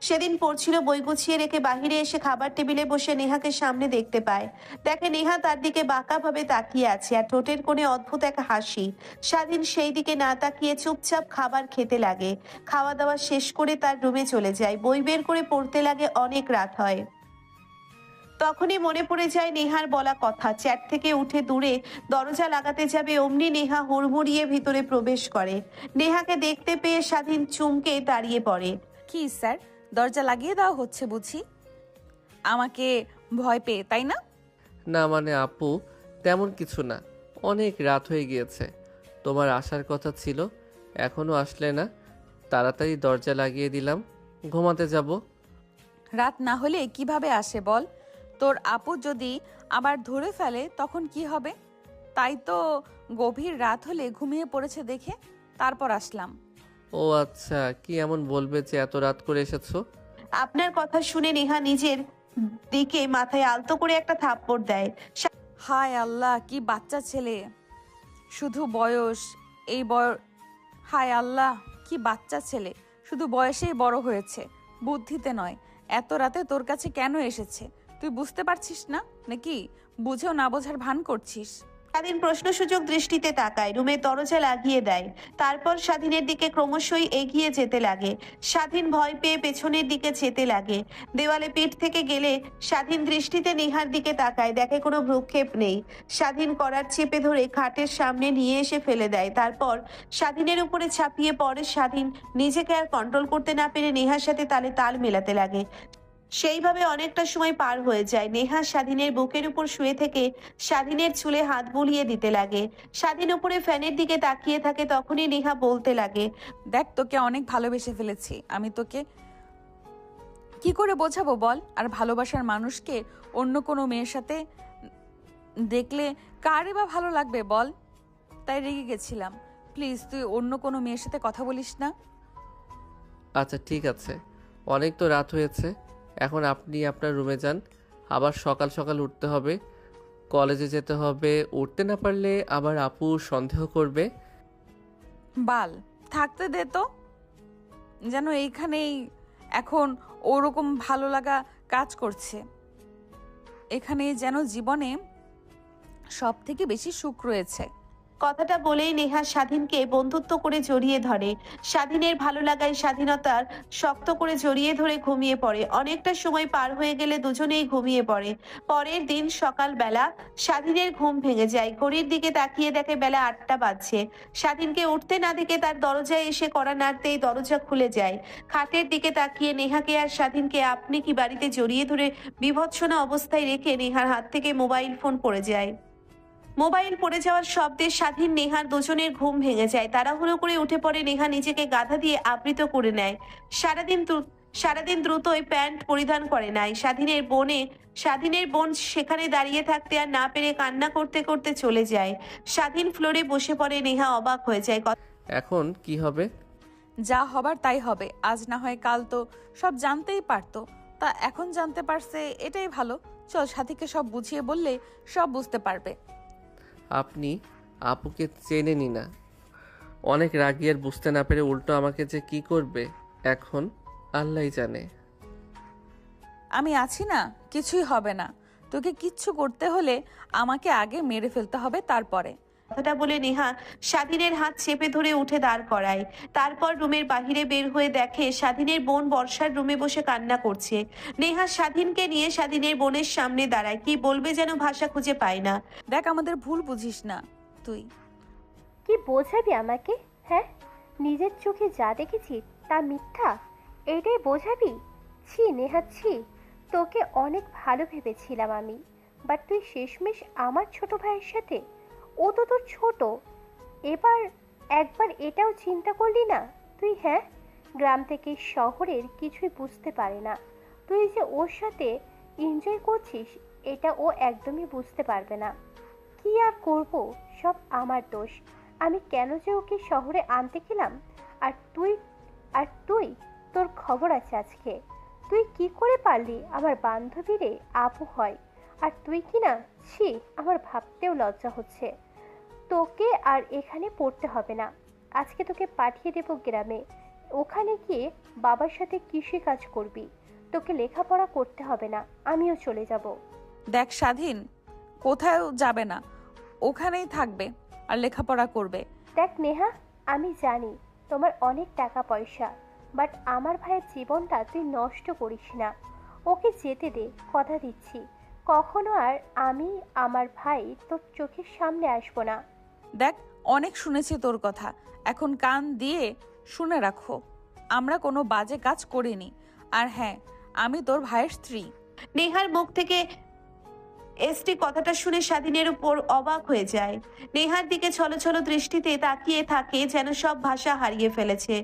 সেদিন পড়ছিল, বই গুছিয়ে রেখে বাহিরে এসে খাবার টেবিলে বসে নেহাকে সামনে দেখতে পায়। দেখে নেহা তার দিকে বাঁকাভাবে তাকিয়ে আছে, আর ঠোঁটের কোণে অদ্ভুত এক হাসি। স্বাধীন সেই দিকে না তাকিয়ে চুপচাপ খাবার খেতে লাগে। খাওয়া দাওয়া শেষ করে তার রুমে চলে যায়। বই বের করে পড়তে লাগে। অনেক রাত হয়। তখনই মনে পড়ে যায় নেহার বলা কথা। চ্যাট থেকে উঠে দূরে দরজা লাগাতে যাবে, অমনি নেহা হুড়মুড়িয়ে ভিতরে প্রবেশ করে। নেহাকে দেখতে পেয়ে স্বাধীন চমকে দাঁড়িয়ে পড়ে। কি স্যার, দরজা লাগিয়ে দেওয়া হচ্ছে বুঝি? আমাকে ভয় পেয়ে, তাই না? না মানে আপু, তেমন কিছু না। অনেক রাত হয়ে গিয়েছে, তোমার আসার কথা ছিল, এখনো আসলে না। তাড়াতাড়ি দরজা লাগিয়ে দিলাম, ঘুমাতে যাব। রাত না হলে কিভাবে আসে বল? তোর আপু যদি আবার ধরে ফেলে তখন কি হবে? তাই তো গভীর রাত হলে ঘুমিয়ে পড়েছে দেখে তারপর আসলাম। ও আচ্ছা, কি এমন বলবে যে এত রাত করে এসেছো? আপনার কথা শুনে নেহা নিজের দিকে মাথায় আলতো করে একটা থাপ্পড় দেয়। হায় আল্লাহ, কি বাচ্চা ছেলে! শুধু বয়স, হায় আল্লাহ, কি বাচ্চা ছেলে! শুধু বয়সেই বড় হয়েছে, বুদ্ধিতে নয়। এত রাতে তোর কাছে কেন এসেছে তুই বুঝতে পারছিস না নাকি? বুঝেও না বোঝার ভান করছিস। স্বাধীন প্রশ্নসূচক দৃষ্টিতে তাকায়। রুমের দরজা লাগিয়ে দেয়। তারপর স্বাধীনের দিকে ক্রমশই এগিয়ে যেতে লাগে। স্বাধীন ভয় পেয়ে পেছনের দিকে যেতে লাগে। দেওয়ালে পিঠ থেকে গেলে স্বাধীন দৃষ্টিতে নেহার দিকে তাকায়। দেখে কোনো ভ্রুক্ষেপ নেই। স্বাধীন করার চেপে ধরে খাটের সামনে নিয়ে এসে ফেলে দেয়। তারপর স্বাধীনের উপরে ছাপিয়ে পড়ে। স্বাধীন নিজেকে আর কন্ট্রোল করতে না পেরে নেহার সাথে তালে তাল মেলাতে লাগে। সেইভাবে অনেকটা সময় পার হয়ে যায়। নেহা স্বাধীনের বুকের উপর শুয়ে থেকে স্বাধীনের চুলে হাত বুলিয়ে দিতে লাগে। স্বাধীন উপরে ফ্যানের দিকে তাকিয়ে থাকে, তখনই নেহা বলতে লাগে, দেখ, তোকে অনেক ভালোবেসে ফেলেছি আমি। তোকে কি করে বোঝাবো বল? আর ভালোবাসার মানুষকে অন্য কোনো মেয়ের সাথে দেখলে কারে বা ভালো লাগবে বল? তাই রেগে গেছিলাম। প্লিজ তুই অন্য কোনো মেয়ের সাথে কথা বলিস না। আচ্ছা ঠিক আছে, অনেক তো রাত হয়েছে, এখন আপনি আপনার রুমে যান। আবার সকাল সকাল উঠতে হবে, কলেজে যেতে হবে। উঠতে না পারলে আবার আপু সন্দেহ করবে। বাল থাকতে দে তো, যেন এইখানেই এখন ওরকম ভালো লাগা কাজ করছে। এখানে যেন জীবনে সব থেকে বেশি সুখ রয়েছে। কথাটা বলেই নেহা স্বাধীনকে বন্ধুত্ব করে জড়িয়ে ধরে। স্বাধীনের ভালো লাগায় স্বাধীনতার শক্ত করে জড়িয়ে ধরে ঘুমিয়ে পড়ে। অনেকটা সময় পার হয়ে গেলে দুজনেই ঘুমিয়ে পড়ে। পরের দিন সকালবেলা স্বাধীনের ঘুম ভেঙে যায়। ঘড়ির দিকে তাকিয়ে দেখে বেলা 8টা বাজছে। স্বাধীনকে উঠতে না দেখে তার দরজায় এসে কড়া নাড়তেই দরজা খুলে যায়। খাটের দিকে তাকিয়ে নেহাকে আর স্বাধীনকে আপনি কি বাড়িতে জড়িয়ে ধরে বিভৎসনা অবস্থায় রেখে নেহার হাত থেকে মোবাইল ফোন পড়ে যায়। মোবাইল পড়ে যাওয়ার শব্দে স্বাধীন নেহার দুজনের ঘুম ভেঙে যায়। তাড়াহুড়ো করে উঠে পড়ে নেহা নিজেকে গাধা দিয়ে আবৃত করে নেয়। সারাদিন দ্রুতই প্যান্ট পরিধান করে নেয়। স্বাধীনের বোন সেখানে দাঁড়িয়ে থাকতে আর না পেরে কান্না করতে করতে চলে যায়। স্বাধীন ফ্লোরে বসে পড়ে। নেহা অবাক হয়ে যায়। এখন কি হবে? যা হবার তাই হবে। আজ না হয় কাল তো সব জানতেই পারতো, তা এখন জানতে পারছে, এটাই ভালো। চল, সাথীকে সব বুঝিয়ে বললে সব বুঝতে পারবে। আপনি আপুকে চেনেনি না, অনেক রাগী আর বুঝতে না পেরে উল্টো আমাকে যে কি করবে এখন আল্লাহই জানে। আমি আছি না, কিছুই হবে না। তোকে কিচ্ছু করতে হলে আমাকে আগে মেরে ফেলতে হবে, তারপরে। কথাটা বলে নেহা স্বাধীনের হাত চেপে ধরে উঠে দাঁড় করায়। তারপর রুমের বাহিরে বের হয়ে দেখে স্বাধীনের বোন বর্ষার রুমে বসে কান্না করছে। নেহা স্বাধীনকে নিয়ে স্বাধীনের বোনের সামনে দাঁড়ায়। কি বলবে যেন ভাষা খুঁজে পায় না। দেখ, আমাদের ভুল বুঝিস না তুই। কি বোঝাবি আমাকে? হ্যাঁ, নিজের চোখে যা দেখেছি তা মিথ্যা, এটাই বোঝাবি? ছি নেহা, ছি। তোকে অনেক ভালো ভেবেছিলাম আমি, বাট তুই শেষমেশ আমার ছোট ভাইয়ের সাথে। ও তো তোর ছোট। একবার এটাও চিন্তা করলি না তুই? হ্যাঁ, গ্রাম থেকে শহরের কিছুই বুঝতে পারে না। তুই যে ওর সাথে এনজয় করছিস এটা ও একদমই বুঝতে পারবে না। কি আর করব, সব আমার দোষ। আমি কেন যে ওকে শহরে আনতে গেলাম। আর তুই তোর খবর আছে আজকে। তুই কি করে পারলি আমার বান্ধবীরে আপু হয়? আর তুই কি না, ছি, আমার ভাবতেও লজ্জা হচ্ছে। তোকে আর এখানে পড়তে হবে না, আজকে তোকে পাঠিয়ে দেব গ্রামে। ওখানে গিয়ে বাবার সাথে কৃষি কাজ করবি। তোকে লেখাপড়া করতে হবে না, আমিও চলে যাব। দেখ স্বাধীন, কোথাও যাবে না, ওখানেই থাকবে আর লেখাপড়া করবে। দেখ নেহা, আমি জানি তোমার অনেক টাকা পয়সা, বাট আমার ভাইয়ের জীবনটা তুই নষ্ট করিস না। ওকে যেতে দে, কথা দিচ্ছি কখনো আর আমি আমার ভাই তোর চোখের সামনে আসবো না। দেখ, অনেক শুনেছি তোর কথা, এখন কান দিয়ে শুনে রাখো। আমরা কোনো বাজে কাজ করিনি। আর হ্যাঁ, আমি তোর ভাইয়ের স্ত্রী। নেহার মুখ থেকে এসটি কথাটা শুনে স্বাধীনের উপর অবাক হয়ে যায়। নেহার দিকে ছলছল দৃষ্টিতে তাকিয়ে থাকে, যেন সব ভাষা হারিয়ে ফেলেছে।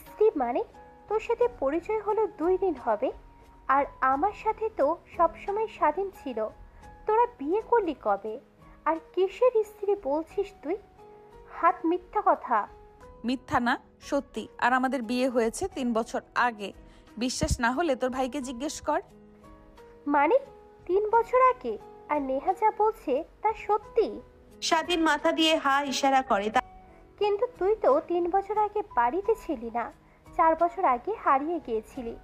স্ত্রী মানে? তোর সাথে পরিচয় হলো 2 দিন হবে, আর আমার সাথে তো সবসময় স্বাধীন ছিল। তোরা বিয়ে করলি কবে? আর কিসের স্ত্রী বলছিস তুই? হাত মিথ্যা কথা। মিথ্যা না, সত্যি। আর আমাদের বিয়ে হয়েছে 3 বছর আগে। বিশ্বাস না হলে তোর ভাইকে জিজ্ঞেস কর। মানে 3 বছর আগে? আর নেহা যা বলছে তা সত্যি? স্বাধীন মাথা দিয়ে হা ইশারা করে। কিন্তু তুই তো 3 বছর আগে বাড়িতে ছিলি না, 4 বছর আগে হারিয়ে গিয়েছিলি।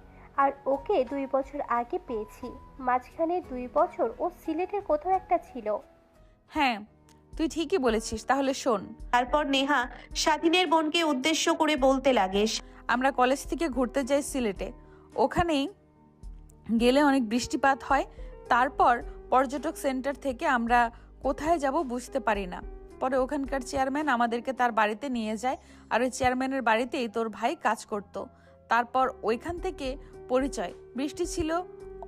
আর ওকে 2 বছর আগে পেয়েছি। মাঝখানে 2 বছর ও সিলেটের কোথাও একটা ছিল। হ্যাঁ, তুই ঠিকই বলেছিস। তাহলে শোন। তারপর নেহা স্বাধীনের বোনকে উদ্দেশ্য করে বলতে লাগে, আমরা কলেজ থেকে ঘুরতে যাই সিলেটে। ওখানেই গেলে অনেক বৃষ্টিপাত হয়। তারপর পর্যটক সেন্টার থেকে আমরা কোথায় যাব বুঝতে পারি না। পরে ওখানকার চেয়ারম্যান আমাদেরকে তার বাড়িতে নিয়ে যায়। আর ওই চেয়ারম্যানের বাড়িতেই তোর ভাই কাজ করতো। তারপর ওইখান থেকে পরিচয়। বৃষ্টি ছিল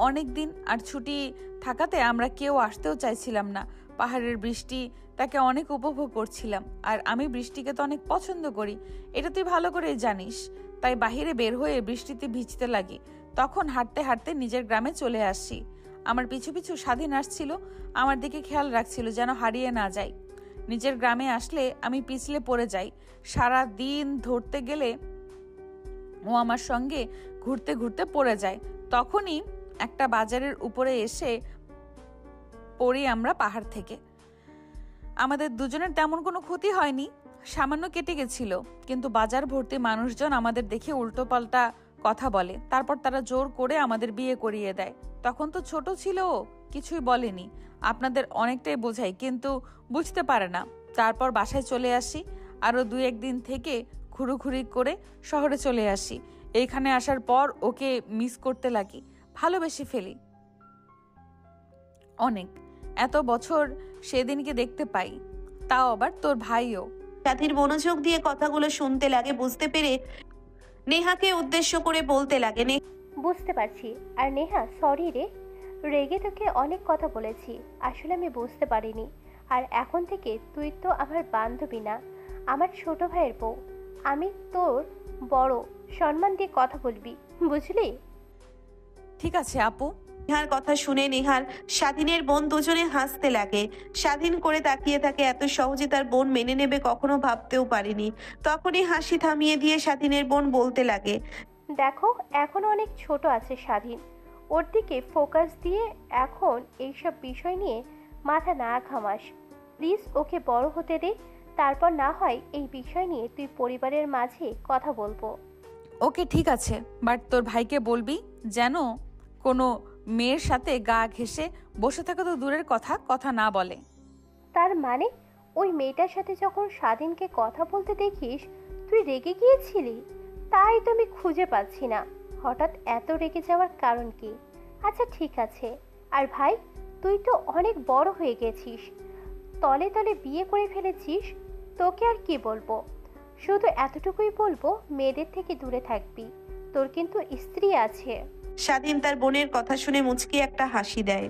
অনেক দিন, আর ছুটি থাকাতে আমরা কেউ আসতেও চাইছিলাম না। পাহাড়ের বৃষ্টি তাকে অনেক উপভোগ করছিলাম, আর আমি বৃষ্টিকে তো অনেক পছন্দ করি, এটা তুই ভালো করেই জানিস। তাই বাহিরে বের হয়ে বৃষ্টিতে ভিজতে লাগি। তখন হাঁটতে হাঁটতে নিজের গ্রামে চলে আসি। আমার পিছু পিছু স্বাধীন আসছিল, আমার দিকে খেয়াল রাখছিল যেন হারিয়ে না যাই। নিজের গ্রামে আসলে আমি পিছলে পড়ে যাই। সারা দিন ধরতে গেলে ও আমার সঙ্গে ঘুরতে ঘুরতে পড়ে যায়। তখনই একটা বাজারের উপরে এসে পড়ি আমরা পাহাড় থেকে। আমাদের দুজনের তেমন কোনো ক্ষতি হয়নি, সামান্য কেটে গেছিল, কিন্তু বাজার ভর্তি মানুষজন আমাদের দেখে উল্টোপাল্টা কথা বলে। তারপর তারা জোর করে আমাদের বিয়ে করিয়ে দেয়। তখন তো ছোট ছিল ও, কিছুই বলেনি। আপনাদের অনেকটাই বোঝাই, কিন্তু বুঝতে পারে না। তারপর বাসায় চলে আসি, আরও 2-1 দিন থেকে ঘুরুঘুরি করে শহরে চলে আসি। এইখানে আসার পর ওকে মিস করতে লাগি, ভালোবেসে ফেলি অনেক। এত বছর সেদিনকে দেখতে পাই, তাও আবার তোর ভাইও। সাথীর মনোযোগ দিয়ে কথাগুলো শুনতে লাগে। বুঝতে পেরে নেহাকে উদ্দেশ্য করে বলতে লাগে, বুঝতে পারছি। আর নেহা, সরি রে, রেগে তোকে অনেক কথা বলেছি, আসলে আমি বুঝতে পারিনি। আর এখন থেকে তুই তো আমার বান্ধবী না, আমার ছোট ভাইয়ের বউ। আমি তোর বড়, সম্মান দিয়ে কথা বলবি, বুঝলি? ঠিক আছে আপু। নেহার কথা শুনে নেহার স্বাধীনের বোন দুজনে হাসতে লাগে। স্বাধীন করে তাকিয়ে থাকে, এত সহজে তার বোন মেনে নেবে কখনো ভাবতেও পারেনি। তখনই হাসি থামিয়ে দিয়ে স্বাধীনের বোন বলতে লাগে, দেখো, এখনো অনেক ছোট আছে স্বাধীন, ওর দিকে ফোকাস দিয়ে এখন এইসব বিষয় নিয়ে মাথা না ঘামাস প্লিজ। ওকে বড় হতে দে, তারপর না হয় এই বিষয় নিয়ে তুই পরিবারের মাঝে কথা বলবো। ওকে ঠিক আছে, বাট তোর ভাইকে বলবি যেন কোনো মেয়ের সাথে গা ঘেঁষে বসে থাকা তো দূরের কথা, কথা না বলে। তার মানে ওই মেয়েটার সাথে যখন স্বাধীনকে কথা বলতে দেখিস তুই রেগে গিয়েছিলি? তাই তো আমি খুঁজে পাচ্ছি না হঠাৎ এত রেগে যাওয়ার কারণ কি। আচ্ছা ঠিক আছে। আর ভাই, তুই তো অনেক বড় হয়ে গেছিস, তলে তলে বিয়ে করে ফেলেছিস, তোকে আর কি বলবো। শুধু এতটুকুই বলবো, মেয়েদের থেকে দূরে থাকবি, তোর কিন্তু স্ত্রী আছে। স্বাধীন তার বোনের কথা শুনে মুচকি একটা হাসি দেয়।